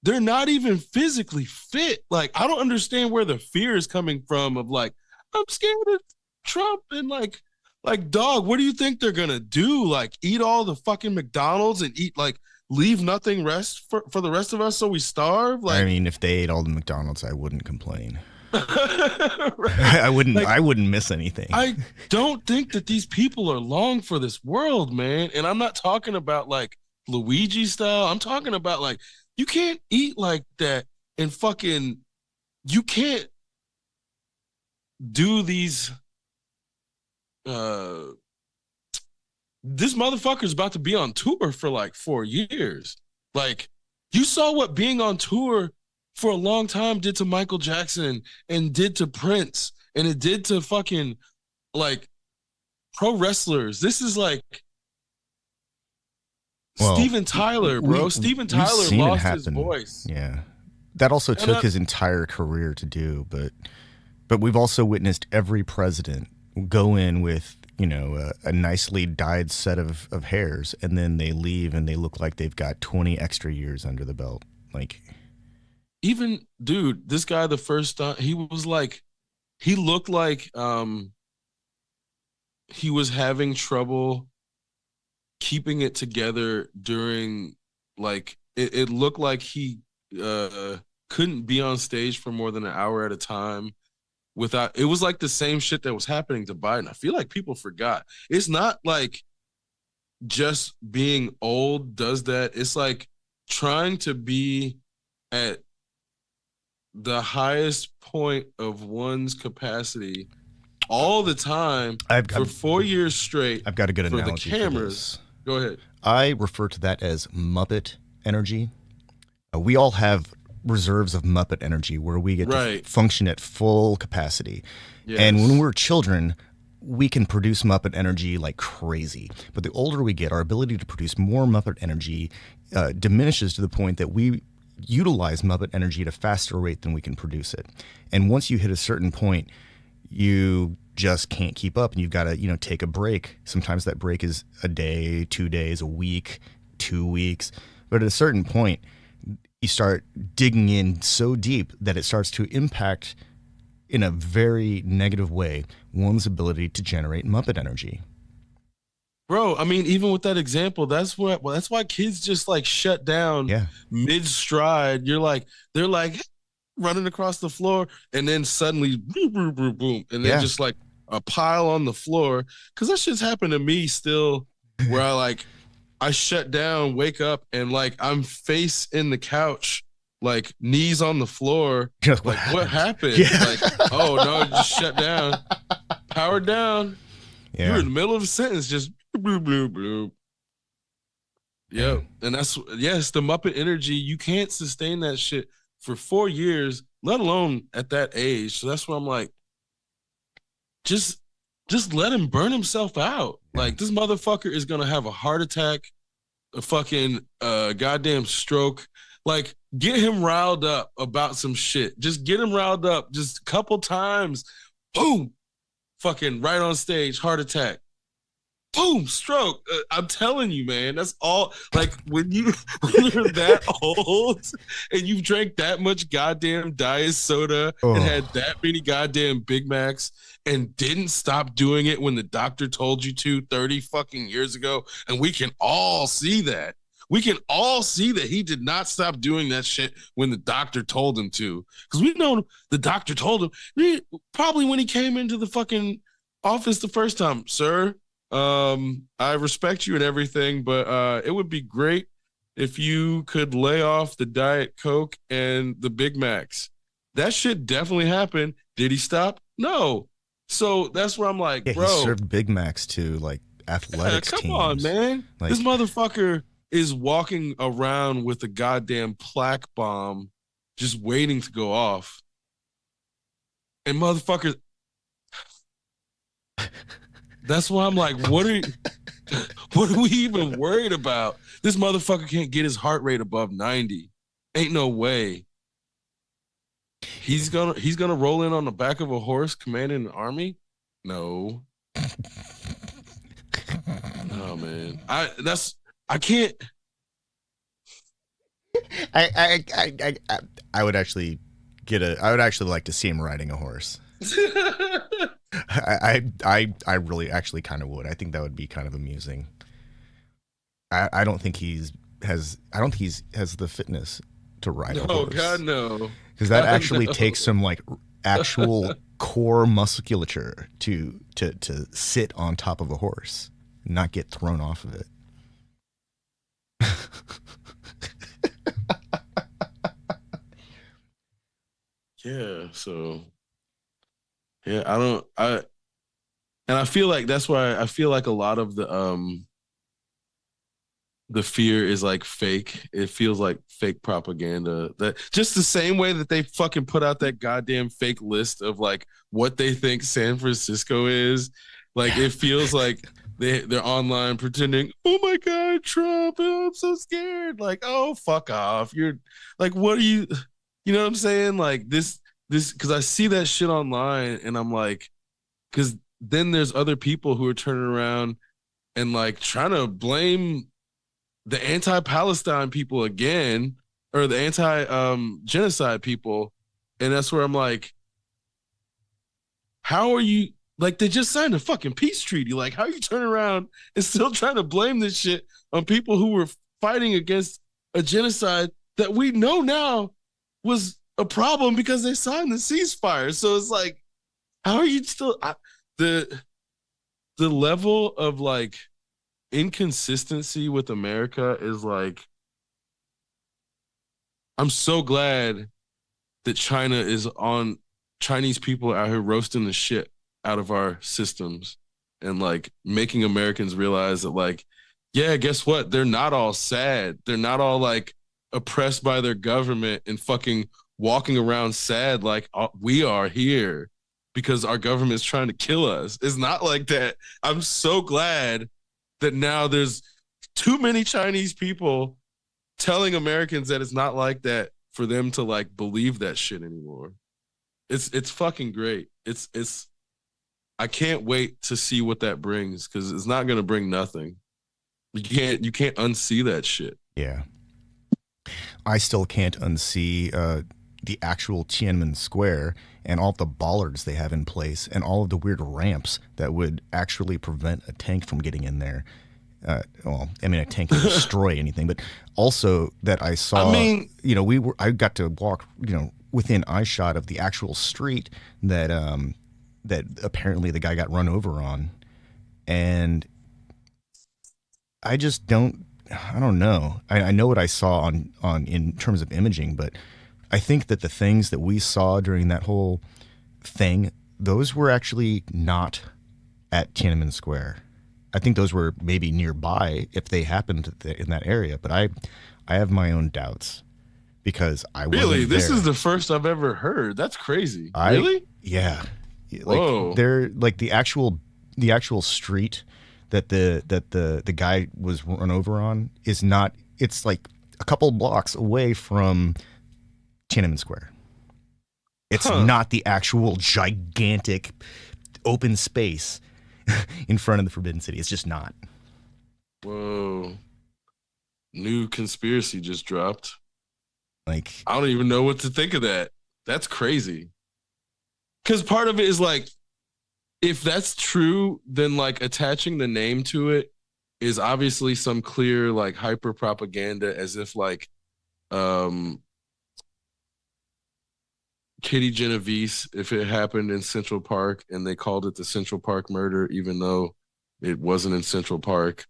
[SPEAKER 2] they're not even physically fit. Like, I don't understand where the fear is coming from of like, I'm scared of Trump, and like dog, what do you think they're gonna do? Like, eat all the fucking McDonald's and eat, like, leave nothing rest for the rest of us so we starve? Like,
[SPEAKER 1] I mean, if they ate all the McDonald's, I wouldn't complain. Right? I wouldn't miss anything.
[SPEAKER 2] I don't think that these people are long for this world, man. And I'm not talking about like Luigi style. I'm talking about like, you can't eat like that and fucking, you can't do these. This motherfucker's about to be on tour for like 4 years. Like, you saw what being on tour for a long time did to Michael Jackson and did to Prince, and it did to fucking like pro wrestlers. This is like Steven Tyler, bro. Steven Tyler lost his voice.
[SPEAKER 1] Yeah. That also took his entire career to do, but we've also witnessed every president go in with, you know, a nicely dyed set of hairs, and then they leave and they look like they've got 20 extra years under the belt. Like,
[SPEAKER 2] even, dude, this guy, the first time, he was like, he looked like he was having trouble keeping it together during, like, it looked like he couldn't be on stage for more than an hour at a time without, it was like the same shit that was happening to Biden. I feel like people forgot. It's not like just being old does that. It's like trying to be at the highest point of one's capacity all the time for 4 years straight.
[SPEAKER 1] I've got a good analogy
[SPEAKER 2] for the cameras.
[SPEAKER 1] For this.
[SPEAKER 2] Go ahead.
[SPEAKER 1] I refer to that as Muppet energy. We all have reserves of Muppet energy where we get to
[SPEAKER 2] Right.
[SPEAKER 1] function at full capacity. And when
[SPEAKER 2] Yes.
[SPEAKER 1] we're children, we can produce Muppet energy like crazy. But the older we get, our ability to produce more Muppet energy diminishes to the point that we utilize Muppet energy at a faster rate than we can produce it. And once you hit a certain point, you just can't keep up and you've got to, take a break. Sometimes that break is a day, 2 days, a week, 2 weeks. But at a certain point, you start digging in so deep that it starts to impact in a very negative way one's ability to generate Muppet energy.
[SPEAKER 2] Bro, I mean, even with that example, that's why kids just like shut down
[SPEAKER 1] Yeah.
[SPEAKER 2] mid stride. They're like running across the floor, and then suddenly boom, boom, boom, boom, and then
[SPEAKER 1] Yeah.
[SPEAKER 2] just like a pile on the floor. Cause that shit's happened to me still, where I shut down, wake up, and like I'm face in the couch, like knees on the floor.
[SPEAKER 1] You're like, what
[SPEAKER 2] Like, what
[SPEAKER 1] happened?
[SPEAKER 2] happened?
[SPEAKER 1] Yeah.
[SPEAKER 2] Like, oh no, it just shut down, powered down. You were
[SPEAKER 1] Yeah.
[SPEAKER 2] in the middle of a sentence, just bloop, bloop, bloop.
[SPEAKER 1] Yeah.
[SPEAKER 2] Yep. And yes, the Muppet energy, you can't sustain that shit for 4 years, let alone at that age. So that's why I'm like, just let him burn himself out.
[SPEAKER 1] Yeah.
[SPEAKER 2] Like, this motherfucker is gonna have a heart attack, a fucking goddamn stroke. Like, get him riled up about some shit. Just get him riled up just a couple times. Boom. Fucking right on stage, heart attack. Boom, stroke. I'm telling you, man, that's all. Like, when when you're that old and you've drank that much goddamn diet soda and had
[SPEAKER 1] Oh.
[SPEAKER 2] that many goddamn Big Macs and didn't stop doing it when the doctor told you to 30 fucking years ago, and we can all see that. We can all see that he did not stop doing that shit when the doctor told him to. Because we know the doctor told him, probably when he came into the fucking office the first time, sir. I respect you and everything, but it would be great if you could lay off the Diet Coke and the Big Macs. That shit definitely happened. Did he stop? No. So that's where I'm like,
[SPEAKER 1] Yeah, he
[SPEAKER 2] bro,
[SPEAKER 1] served Big Macs to like athletics
[SPEAKER 2] come on,
[SPEAKER 1] teams.
[SPEAKER 2] man. This
[SPEAKER 1] Like,
[SPEAKER 2] motherfucker is walking around with a goddamn plaque bomb just waiting to go off. And motherfuckers, that's why I'm like, what are we even worried about? This motherfucker can't get his heart rate above 90. Ain't no way. He's gonna roll in on the back of a horse commanding an army? No. No, man. I can't.
[SPEAKER 1] I would actually I would actually like to see him riding a horse. I really actually kind of would. I think that would be kind of amusing. I don't think I don't think he's has the fitness to ride a
[SPEAKER 2] No,
[SPEAKER 1] horse.
[SPEAKER 2] God no.
[SPEAKER 1] Because that
[SPEAKER 2] God,
[SPEAKER 1] actually
[SPEAKER 2] no.
[SPEAKER 1] takes some like actual core musculature to sit on top of a horse, not get thrown off of it.
[SPEAKER 2] Yeah, so yeah, I feel like that's why I feel like a lot of the fear is like fake. It feels like fake propaganda. That just the same way that they fucking put out that goddamn fake list of like what they think San Francisco is. Like, it feels like they're online pretending, oh my God, Trump, oh, I'm so scared. Like, oh, fuck off. You're like, what are you know what I'm saying? Like, this because I see that shit online and I'm like, because then there's other people who are turning around and like trying to blame the anti-Palestine people again, or the anti-genocide people. And that's where I'm like, how are you, like, they just signed a fucking peace treaty. Like, how are you turning around and still trying to blame this shit on people who were fighting against a genocide that we know now was a problem because they signed the ceasefire? So it's like, how are you still the level of like inconsistency with America is like, I'm so glad that China is on, Chinese people out here roasting the shit out of our systems and like making Americans realize that, like, yeah, guess what? They're not all sad. They're not all like oppressed by their government and fucking walking around sad like we are here because our government is trying to kill us. It's not like that. I'm so glad that now there's too many Chinese people telling Americans that it's not like that for them to like believe that shit anymore. It's fucking great. It's I can't wait to see what that brings because it's not gonna bring nothing. You can't unsee that shit.
[SPEAKER 1] Yeah. I still can't unsee the actual Tiananmen Square and all the bollards they have in place and all of the weird ramps that would actually prevent a tank from getting in there. Well, I mean, a tank can destroy anything, but also that I saw,
[SPEAKER 2] I mean,
[SPEAKER 1] I got to walk, within eyeshot of the actual street that, that apparently the guy got run over on. And I just I don't know. I know what I saw on in terms of imaging, but I think that the things that we saw during that whole thing, those were actually not at Tiananmen Square. I think those were maybe nearby if they happened in that area, but I have my own doubts because I wasn't
[SPEAKER 2] really, this
[SPEAKER 1] there.
[SPEAKER 2] is the first I've ever heard. That's crazy.
[SPEAKER 1] I
[SPEAKER 2] Really?
[SPEAKER 1] Yeah,
[SPEAKER 2] Whoa.
[SPEAKER 1] like they're like the actual street that the guy was run over on is not. It's like a couple blocks away from Tiananmen Square. It's
[SPEAKER 2] Huh.
[SPEAKER 1] not the actual gigantic open space in front of the Forbidden City. It's just not.
[SPEAKER 2] Whoa. New conspiracy just dropped.
[SPEAKER 1] Like,
[SPEAKER 2] I don't even know what to think of that. That's crazy. Because part of it is like, if that's true, then like attaching the name to it is obviously some clear like hyper propaganda as if like Kitty Genovese, if it happened in Central Park and they called it the Central Park murder, even though it wasn't in Central Park,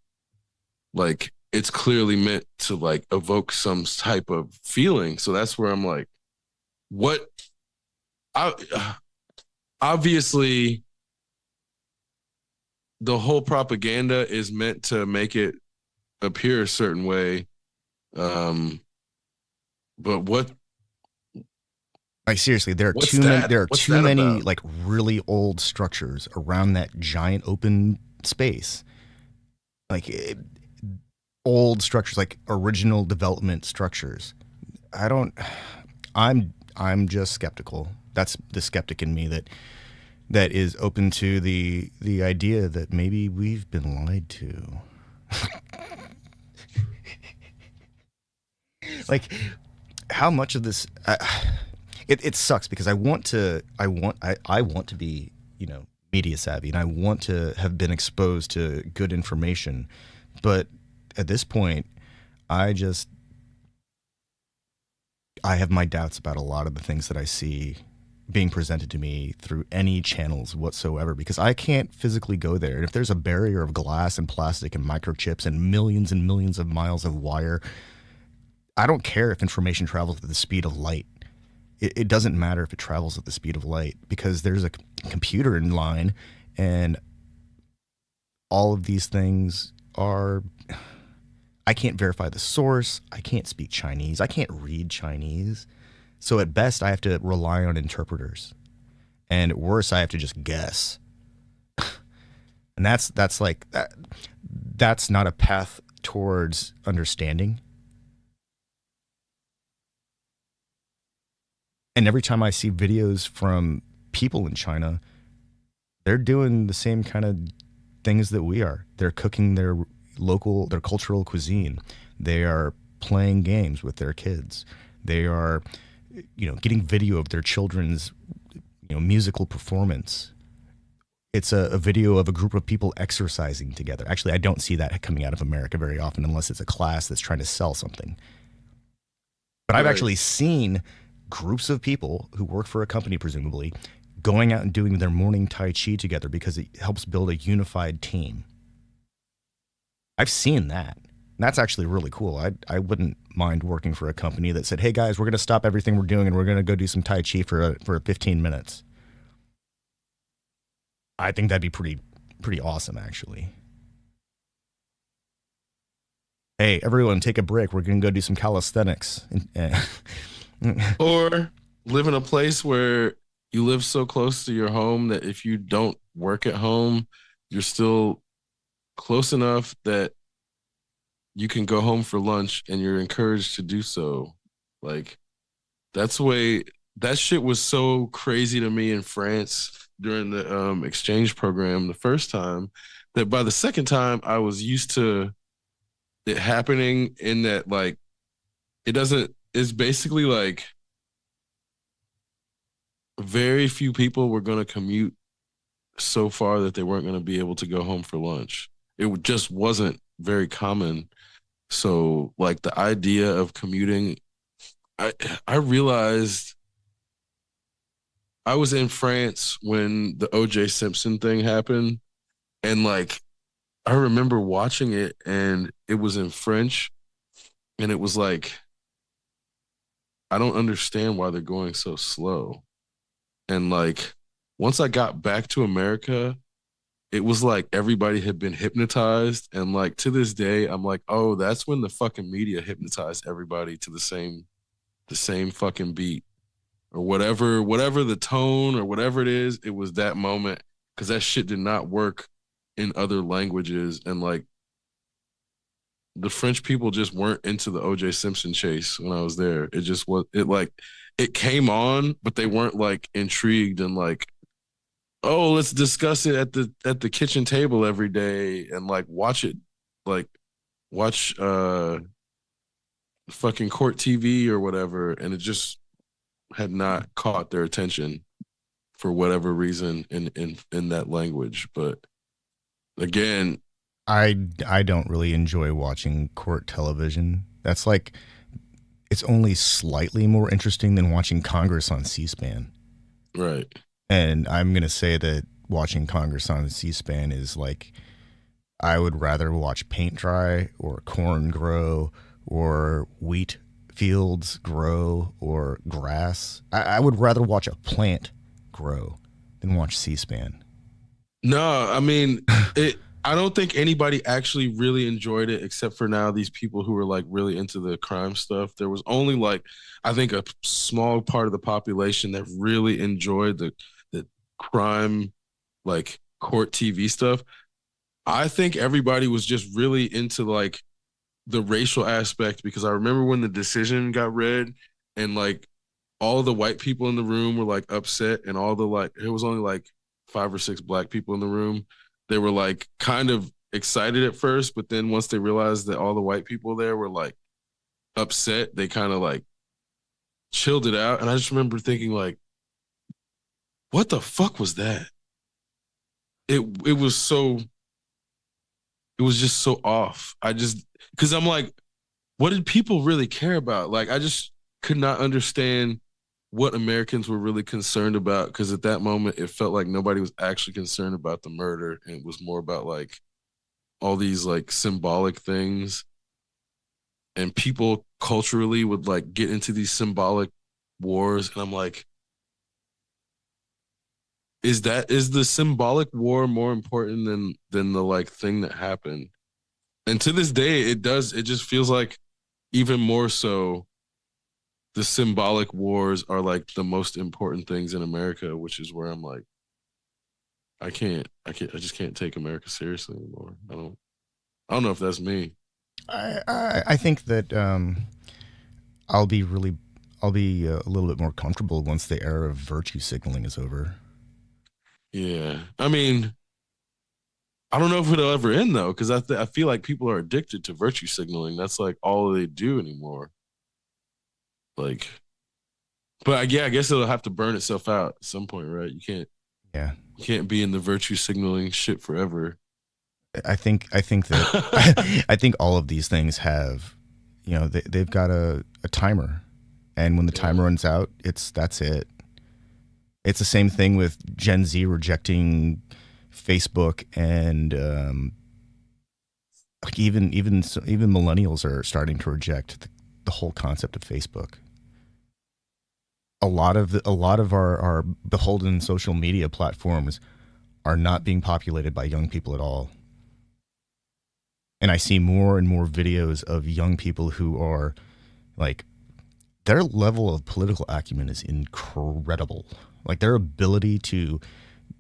[SPEAKER 2] like it's clearly meant to like evoke some type of feeling. So that's where I'm like, what? I obviously the whole propaganda is meant to make it appear a certain way. But
[SPEAKER 1] like seriously, there are
[SPEAKER 2] what's
[SPEAKER 1] too many.
[SPEAKER 2] that?
[SPEAKER 1] There are
[SPEAKER 2] What's
[SPEAKER 1] too
[SPEAKER 2] that
[SPEAKER 1] many
[SPEAKER 2] about?
[SPEAKER 1] like really old structures around that giant open space. Like old structures, like original development structures. I don't. I'm just skeptical. That's the skeptic in me that is open to the idea that maybe we've been lied to. Like how much of this it sucks because I want to be, media savvy and I want to have been exposed to good information, but at this point I just I have my doubts about a lot of the things that I see being presented to me through any channels whatsoever because I can't physically go there. And if there's a barrier of glass and plastic and microchips and millions of miles of wire, I don't care if information travels at the speed of light. It doesn't matter if it travels at the speed of light because there's a computer in line and all of these things are. I can't verify the source. I can't speak Chinese. I can't read Chinese. So at best, I have to rely on interpreters. And at worst, I have to just guess. And that's like that's not a path towards understanding. And every time I see videos from people in China, they're doing the same kind of things that we are. They're cooking their cultural cuisine. They are playing games with their kids. They are, getting video of their children's, musical performance. It's a video of a group of people exercising together. Actually, I don't see that coming out of America very often unless it's a class that's trying to sell something. But I've
[SPEAKER 2] Right.
[SPEAKER 1] actually seen groups of people who work for a company, presumably, going out and doing their morning Tai Chi together because it helps build a unified team. I've seen that. And that's actually really cool. I wouldn't mind working for a company that said, "Hey guys, we're going to stop everything we're doing and we're going to go do some Tai Chi for 15 minutes." I think that'd be pretty awesome, actually. Hey, everyone, take a break. We're gonna go do some calisthenics.
[SPEAKER 2] Or live in a place where you live so close to your home that if you don't work at home, you're still close enough that you can go home for lunch and you're encouraged to do so. Like that's the way that shit was so crazy to me in France during the exchange program the first time that by the second time I was used to it happening in that like it doesn't it's basically like very few people were going to commute so far that they weren't going to be able to go home for lunch. It just wasn't very common. So like the idea of commuting, I I realized I was in France when the OJ Simpson thing happened, and like I remember watching it, and it was in French, and it was like I don't understand why they're going so slow. And like once I got back to America, it was like everybody had been hypnotized, and like to this day, I'm like, oh, that's when the fucking media hypnotized everybody to the same fucking beat or whatever the tone or whatever it is, it was that moment because that shit did not work in other languages. And like the French people just weren't into the OJ Simpson chase when I was there. It just was it like it came on, but they weren't like intrigued and like, oh, let's discuss it at the kitchen table every day and like watch it like watch fucking court TV or whatever. And it just had not caught their attention for whatever reason in that language. But again,
[SPEAKER 1] I don't really enjoy watching court television. That's like it's only slightly more interesting than watching Congress on C-SPAN.
[SPEAKER 2] right.
[SPEAKER 1] And I'm gonna say that watching Congress on C-SPAN is like I would rather watch paint dry or corn grow or wheat fields grow or grass. I would rather watch a plant grow than watch C-SPAN.
[SPEAKER 2] No, I mean it. I don't think anybody actually really enjoyed it except for now these people who were like really into the crime stuff. There was only like I think a small part of the population that really enjoyed the crime like court TV stuff. I think everybody was just really into like the racial aspect because I remember when the decision got read and like all the white people in the room were like upset and all the like it was only like five or six black people in the room. They were like kind of excited at first, but then once they realized that all the white people there were like upset, they kind of like chilled it out. And I just remember thinking like, what the fuck was that? It was so it was just so off. I just because I'm like, what did people really care about? Like I just could not understand what Americans were really concerned about because at that moment it felt like nobody was actually concerned about the murder and it was more about like all these like symbolic things and people culturally would like get into these symbolic wars and I'm like is the symbolic war more important than the like thing that happened and to this day it just feels like even more so the symbolic wars are like the most important things in America, which is where I'm like, I just can't take America seriously anymore. I don't know if that's me.
[SPEAKER 1] I think that I'll be really I'll be a little bit more comfortable once the era of virtue signaling is over.
[SPEAKER 2] Yeah, I mean, I don't know if it'll ever end though, because I feel like people are addicted to virtue signaling. That's like all they do anymore. Like, but yeah, I guess it'll have to burn itself out at some point, right?
[SPEAKER 1] Yeah,
[SPEAKER 2] You can't be in the virtue signaling shit forever.
[SPEAKER 1] I think that I think all of these things have, they've got a timer, and when the
[SPEAKER 2] Yeah.
[SPEAKER 1] timer runs out, that's it. It's the same thing with Gen Z rejecting Facebook, and like even millennials are starting to reject the whole concept of Facebook. A lot of our beholden social media platforms are not being populated by young people at all. And I see more and more videos of young people who are like, their level of political acumen is incredible. Like their ability to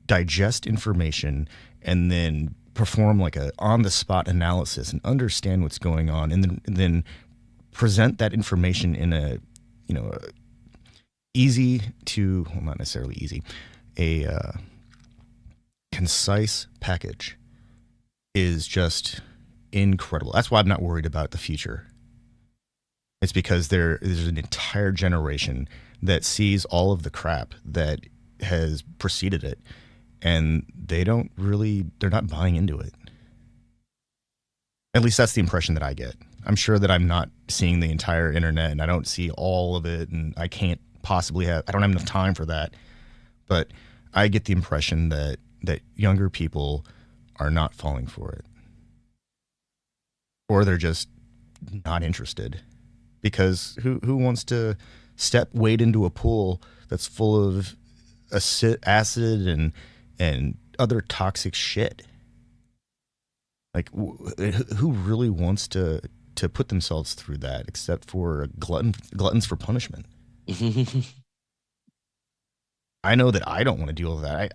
[SPEAKER 1] digest information and then perform like a on the spot analysis and understand what's going on, and then present that information in a, you know, easy to, well, not necessarily easy, a concise package is just incredible. That's why I'm not worried about the future. It's because there's an entire generation that sees all of the crap that has preceded it, and they're not buying into it. At least that's the impression that I get. I'm sure that I'm not seeing the entire internet, and I don't see all of it, and I don't have enough time for that. But I get the impression that younger people are not falling for it. Or they're just not interested. Because who wants to wade into a pool that's full of acid and other toxic shit? Like, who really wants to put themselves through that, except for gluttons for punishment? I know that I don't want to deal with that.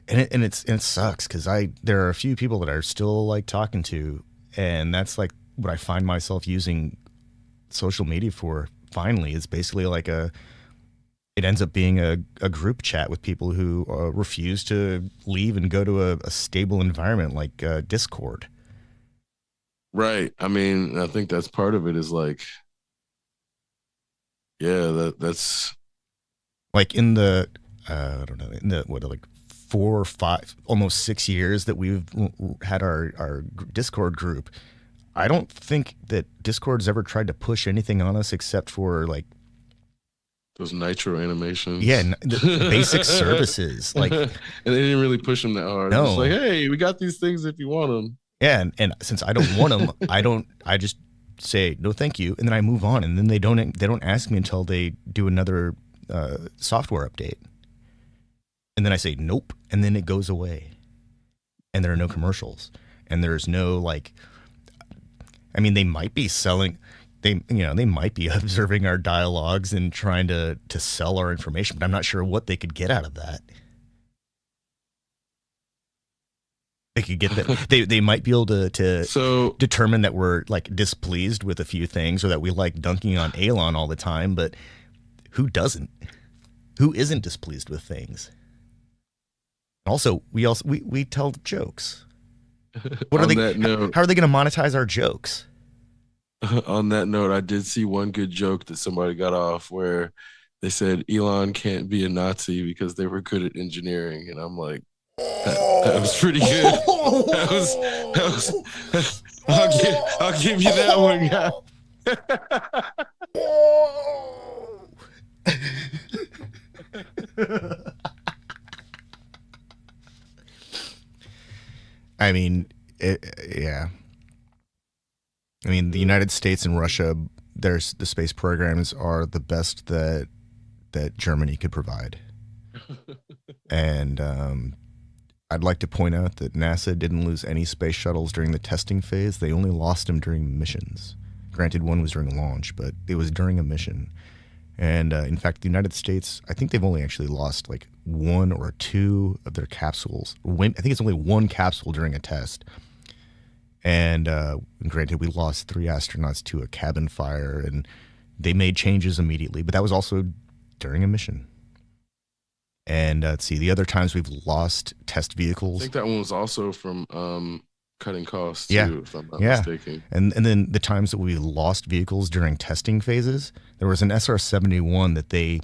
[SPEAKER 1] It sucks because there are a few people that are still like talking to, and that's like what I find myself using social media for. Finally, is basically like it ends up being a group chat with people who refuse to leave and go to a stable environment like Discord.
[SPEAKER 2] Right. I mean, I think that's part of it is like, yeah, that's
[SPEAKER 1] like in the, I don't know, in the, like 4 or 5, almost 6 years that we've had our Discord group, I don't think that Discord's ever tried to push anything on us except for like
[SPEAKER 2] those nitro animations.
[SPEAKER 1] Yeah, the basic services. Like,
[SPEAKER 2] and they didn't really push them that hard.
[SPEAKER 1] No.
[SPEAKER 2] Just like, hey, we got these things if you want them.
[SPEAKER 1] Yeah, and since I don't want them, I just say no, thank you, and then I move on. And then they don't ask me until they do another software update, and then I say nope, and then it goes away, and there are no commercials, and there's no like. I mean, they might be selling. They might be observing our dialogues and trying to sell our information, but I'm not sure what they could get out of that. They could get that. They might be able to determine that we're like displeased with a few things, or that we like dunking on Elon all the time. But who doesn't? Who isn't displeased with things? Also, we tell jokes. What are they? How are they going to monetize our jokes?
[SPEAKER 2] On that note, I did see one good joke that somebody got off where they said Elon can't be a Nazi because they were good at engineering, and I'm like, that was pretty good. That was I'll give you that one, guy.
[SPEAKER 1] I mean, yeah. I mean, the United States and Russia, the space programs are the best that Germany could provide. And I'd like to point out that NASA didn't lose any space shuttles during the testing phase. They only lost them during missions. Granted, one was during launch, but it was during a mission. And in fact, the United States, I think they've only actually lost like 1 or 2 of their capsules. I think it's only 1 capsule during a test. And granted, we lost 3 astronauts to a cabin fire, and they made changes immediately. But that was also during a mission. And let's see, the other times we've lost test vehicles.
[SPEAKER 2] I think that one was also from cutting costs, too, if I'm not mistaken.
[SPEAKER 1] And then the times that we lost vehicles during testing phases, there was an SR-71 that they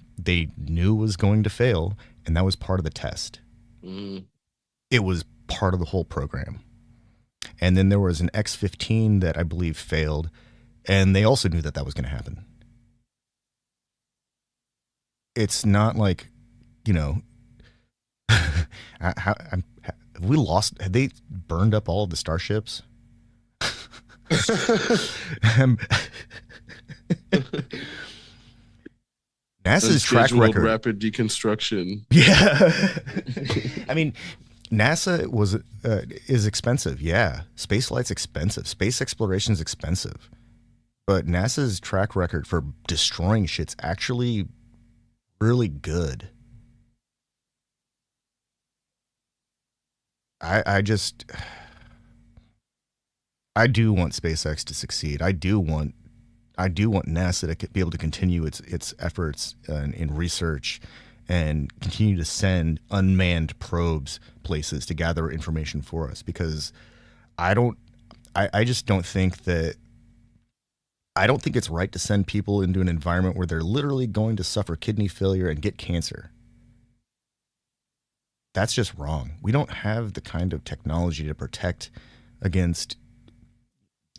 [SPEAKER 1] knew was going to fail, and that was part of the test.
[SPEAKER 2] Mm.
[SPEAKER 1] It was part of the whole program. And then there was an X-15 that I believe failed, and they also knew that was going to happen. It's not like, have we lost? Have they burned up all of the starships? NASA's track record.
[SPEAKER 2] Rapid deconstruction.
[SPEAKER 1] Yeah. I mean, NASA is expensive. Yeah, space flight's expensive. Space exploration is expensive. But NASA's track record for destroying shit's actually really good. I just I do want SpaceX to succeed. I do want NASA to be able to continue its efforts in research and continue to send unmanned probes places to gather information for us because I don't I just don't think that I don't think it's right to send people into an environment where they're literally going to suffer kidney failure and get cancer. That's just wrong. We don't have the kind of technology to protect against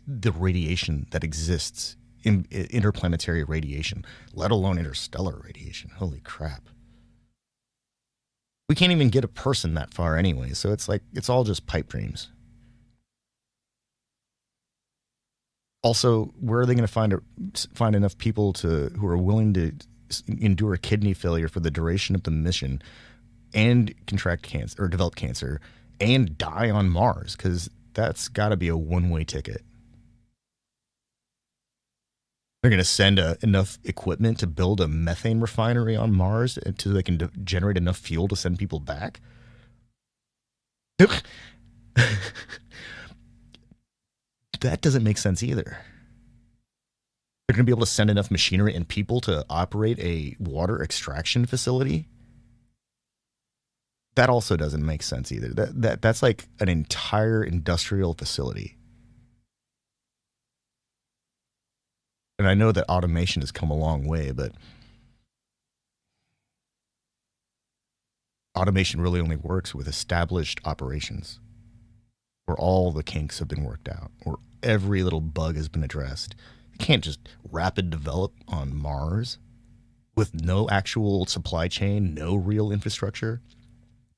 [SPEAKER 1] the radiation that exists in interplanetary radiation, let alone interstellar radiation. Holy crap. We can't even get a person that far anyway, so it's like it's all just pipe dreams. Also, where are they going to find enough people who are willing to endure kidney failure for the duration of the mission and contract cancer or develop cancer and die on Mars? Because that's got to be a one-way ticket. They're going to send enough equipment to build a methane refinery on Mars until they can generate enough fuel to send people back. That doesn't make sense either. They're going to be able to send enough machinery and people to operate a water extraction facility. That also doesn't make sense either. That's like an entire industrial facility. And I know that automation has come a long way, but automation really only works with established operations where all the kinks have been worked out, where every little bug has been addressed. You can't just rapid develop on Mars with no actual supply chain, no real infrastructure,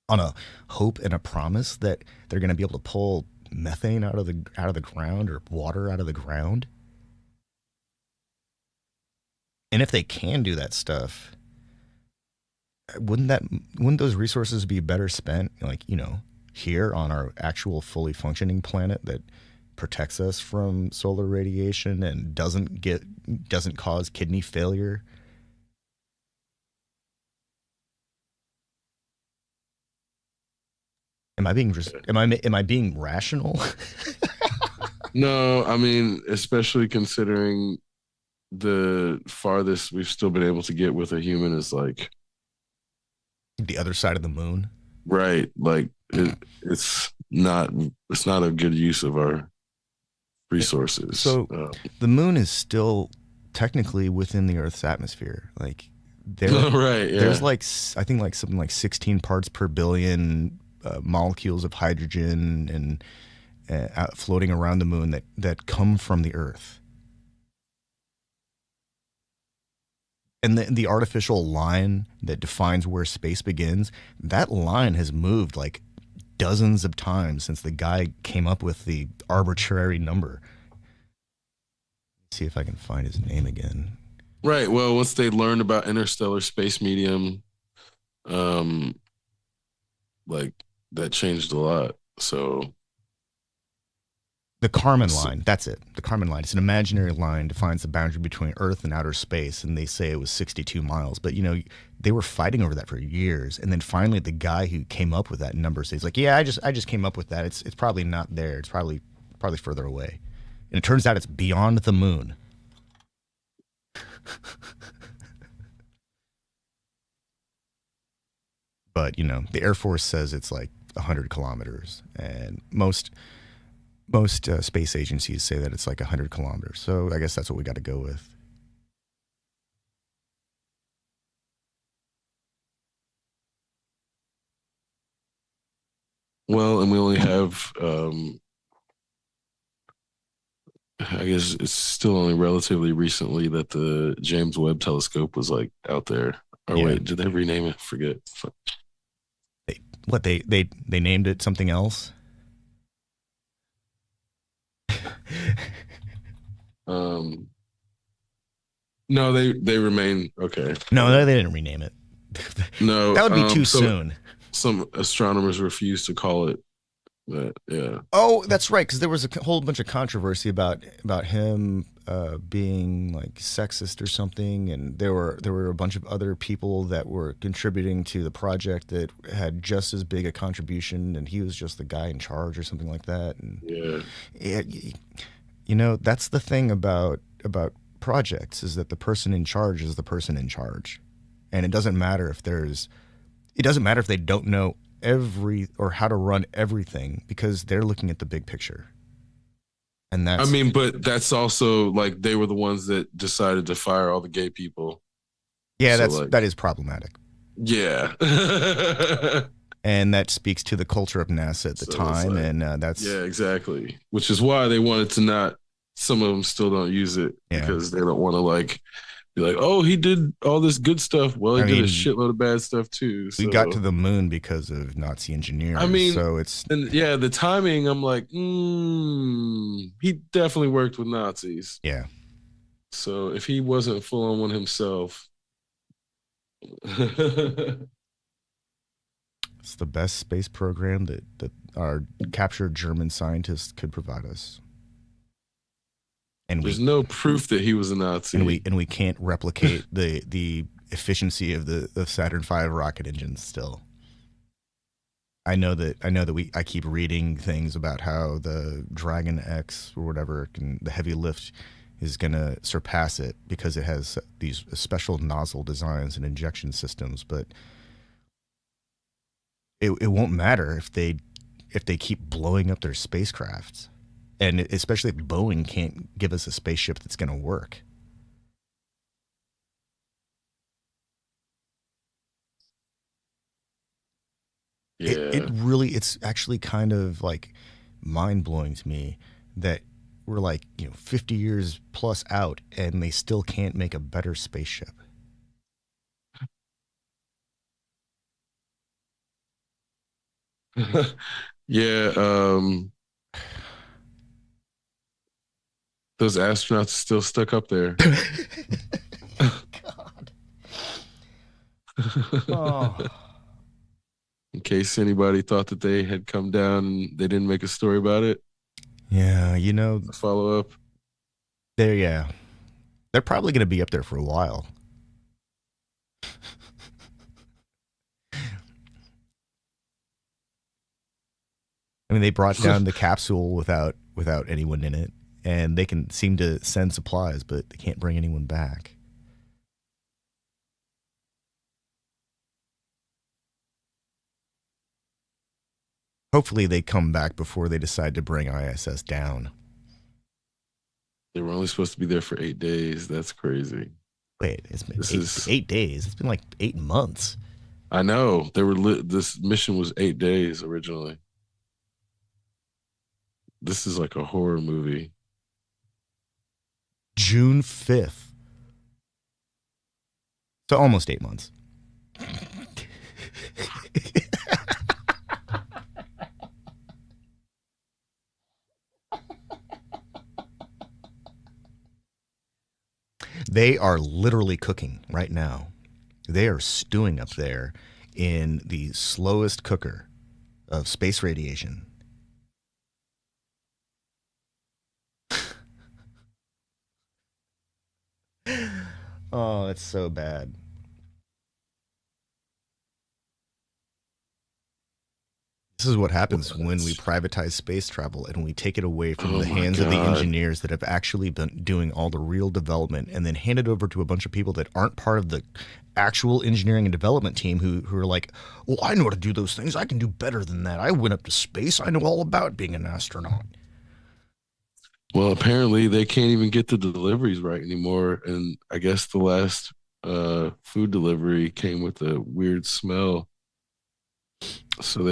[SPEAKER 1] on a hope and a promise that they're going to be able to pull methane out of the ground or water out of the ground. And if they can do that stuff, wouldn't those resources be better spent, like, here on our actual fully functioning planet that protects us from solar radiation and doesn't cause kidney failure? Am I being rational?
[SPEAKER 2] No, I mean, especially considering the farthest we've still been able to get with a human is like
[SPEAKER 1] the other side of the moon.
[SPEAKER 2] Right. Like it's not a good use of our resources.
[SPEAKER 1] So the moon is still technically within the Earth's atmosphere. Like
[SPEAKER 2] right, yeah.
[SPEAKER 1] There's like I think like something like 16 parts per billion molecules of hydrogen and floating around the moon that come from the Earth. And the artificial line that defines where space begins, that line has moved like dozens of times since the guy came up with the arbitrary number. Let's see if I can find his name again.
[SPEAKER 2] Right. Well, once they learned about interstellar space medium, like that changed a lot. So
[SPEAKER 1] the Kármán line, that's it. The Kármán line. It's an imaginary line, defines the boundary between Earth and outer space, and they say it was 62 miles. But, they were fighting over that for years. And then finally the guy who came up with that number says, like, yeah, I just came up with that. It's probably not there. It's probably further away. And it turns out it's beyond the moon. But, the Air Force says it's like 100 kilometers. And most space agencies say that it's like 100 kilometers. So I guess that's what we got to go with.
[SPEAKER 2] Well, and we only have, I guess it's still only relatively recently that the James Webb Telescope was like out there. Or yeah. Wait, did they rename it? Forget.
[SPEAKER 1] They named it something else?
[SPEAKER 2] No, they remain okay.
[SPEAKER 1] No, they didn't rename it.
[SPEAKER 2] No,
[SPEAKER 1] that would be too soon.
[SPEAKER 2] some astronomers refuse to call it that. Yeah.
[SPEAKER 1] Oh, that's right, because there was a whole bunch of controversy about him being like sexist or something, and there were a bunch of other people that were contributing to the project that had just as big a contribution, and he was just the guy in charge or something like that. And
[SPEAKER 2] Yeah.
[SPEAKER 1] it, that's the thing about projects is that the person in charge is the person in charge, and it doesn't matter if they don't know every or how to run everything because they're looking at the big picture. And
[SPEAKER 2] I
[SPEAKER 1] that's
[SPEAKER 2] mean, but that's also like they were the ones that decided to fire all the gay people.
[SPEAKER 1] yeah,
[SPEAKER 2] So
[SPEAKER 1] that
[SPEAKER 2] like,
[SPEAKER 1] is problematic.
[SPEAKER 2] yeah.
[SPEAKER 1] And that speaks to the culture of NASA at the
[SPEAKER 2] So it's
[SPEAKER 1] time,
[SPEAKER 2] like,
[SPEAKER 1] and
[SPEAKER 2] yeah,
[SPEAKER 1] that's
[SPEAKER 2] exactly. Which is why they wanted to not. Some of them still don't use it
[SPEAKER 1] yeah.
[SPEAKER 2] because they don't want to like be like, oh, he did all this good stuff. Well, he
[SPEAKER 1] I
[SPEAKER 2] did a
[SPEAKER 1] mean,
[SPEAKER 2] shitload of bad stuff too.
[SPEAKER 1] we got to
[SPEAKER 2] So
[SPEAKER 1] the moon because of Nazi
[SPEAKER 2] I
[SPEAKER 1] engineers,
[SPEAKER 2] mean,
[SPEAKER 1] so it's
[SPEAKER 2] and yeah, the timing. I'm like, he definitely worked with Nazis.
[SPEAKER 1] yeah.
[SPEAKER 2] So if he wasn't full on one himself,
[SPEAKER 1] It's the best space program that our captured German scientists could provide us, and
[SPEAKER 2] there's
[SPEAKER 1] we
[SPEAKER 2] no proof that he was a Nazi.
[SPEAKER 1] and we can't replicate the efficiency of the Saturn V rocket engines still. I know that I keep reading things about how the Dragon X or whatever the heavy lift is going to surpass it because it has these special nozzle designs and injection systems, but it won't matter if they keep blowing up their spacecrafts, and especially if Boeing can't give us a spaceship that's going to work.
[SPEAKER 2] Yeah.
[SPEAKER 1] It's actually kind of like mind blowing to me that we're like 50 years plus out and they still can't make a better spaceship.
[SPEAKER 2] Yeah. Those astronauts are still stuck up there.
[SPEAKER 1] God. Oh.
[SPEAKER 2] In case anybody thought that they had come down and they didn't make a story about it,
[SPEAKER 1] Yeah,
[SPEAKER 2] follow up.
[SPEAKER 1] yeah. They're probably going to be up there for a while. I mean, they brought down the capsule without anyone in it, and they can seem to send supplies, but they can't bring anyone back. Hopefully, they come back before they decide to bring ISS down.
[SPEAKER 2] They were only supposed to be there for 8 days. That's crazy.
[SPEAKER 1] Wait, it's been
[SPEAKER 2] This is
[SPEAKER 1] 8 days. It's been like 8 months.
[SPEAKER 2] I know they were this mission was 8 days originally. This is like a horror movie.
[SPEAKER 1] June 5th. So almost 8 months. They are literally cooking right now. They are stewing up there in the slowest cooker of space radiation. Oh, it's so bad. This is what happens when we privatize space travel and we take it away from
[SPEAKER 2] Oh
[SPEAKER 1] the
[SPEAKER 2] my
[SPEAKER 1] hands of the
[SPEAKER 2] god.
[SPEAKER 1] engineers that have actually been doing all the real development and then hand it over to a bunch of people that aren't part of the actual engineering and development team who are like, well, I know how to do those things. I can do better than that. I went up to space. I know all about being an astronaut.
[SPEAKER 2] Well, apparently they can't even get the deliveries right anymore. And I guess the last food delivery came with a weird smell. So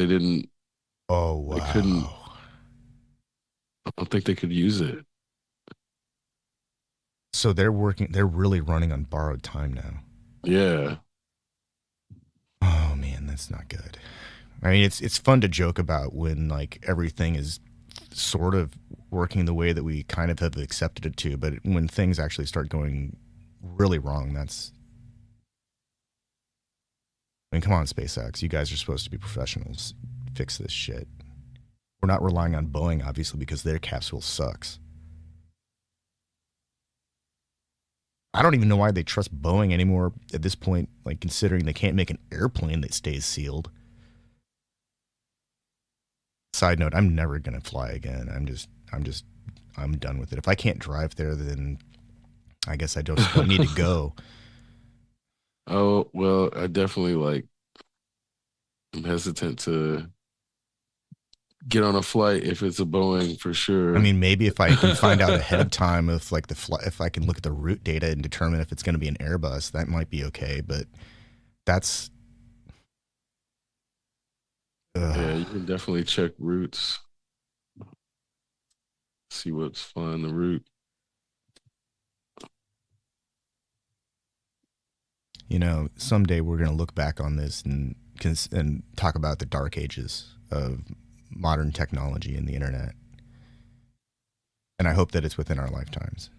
[SPEAKER 1] Oh,
[SPEAKER 2] they couldn't,
[SPEAKER 1] wow.
[SPEAKER 2] I don't think they could use it.
[SPEAKER 1] So they're really running on borrowed time now.
[SPEAKER 2] Yeah.
[SPEAKER 1] Oh man, that's not good. I mean, it's fun to joke about when like everything is sort of working the way that we kind of have accepted it to, but when things actually start going really wrong, I mean, come on, SpaceX. You guys are supposed to be professionals. Fix this shit. We're not relying on Boeing, obviously, because their capsule sucks. I don't even know why they trust Boeing anymore at this point, like considering they can't make an airplane that stays sealed. Side note, I'm never going to fly again. I'm done with it. If I can't drive there, then I guess I just don't need to go.
[SPEAKER 2] Oh, well, I definitely like I'm hesitant to get on a flight if it's a Boeing for sure.
[SPEAKER 1] I mean, maybe if I can find out ahead of time if like if I can look at the route data and determine if it's going to be an Airbus, that might be okay. But that's
[SPEAKER 2] Yeah, you can definitely check routes, see what's flying the route.
[SPEAKER 1] Someday we're going to look back on this and talk about the dark ages of modern technology and the internet. And I hope that it's within our lifetimes.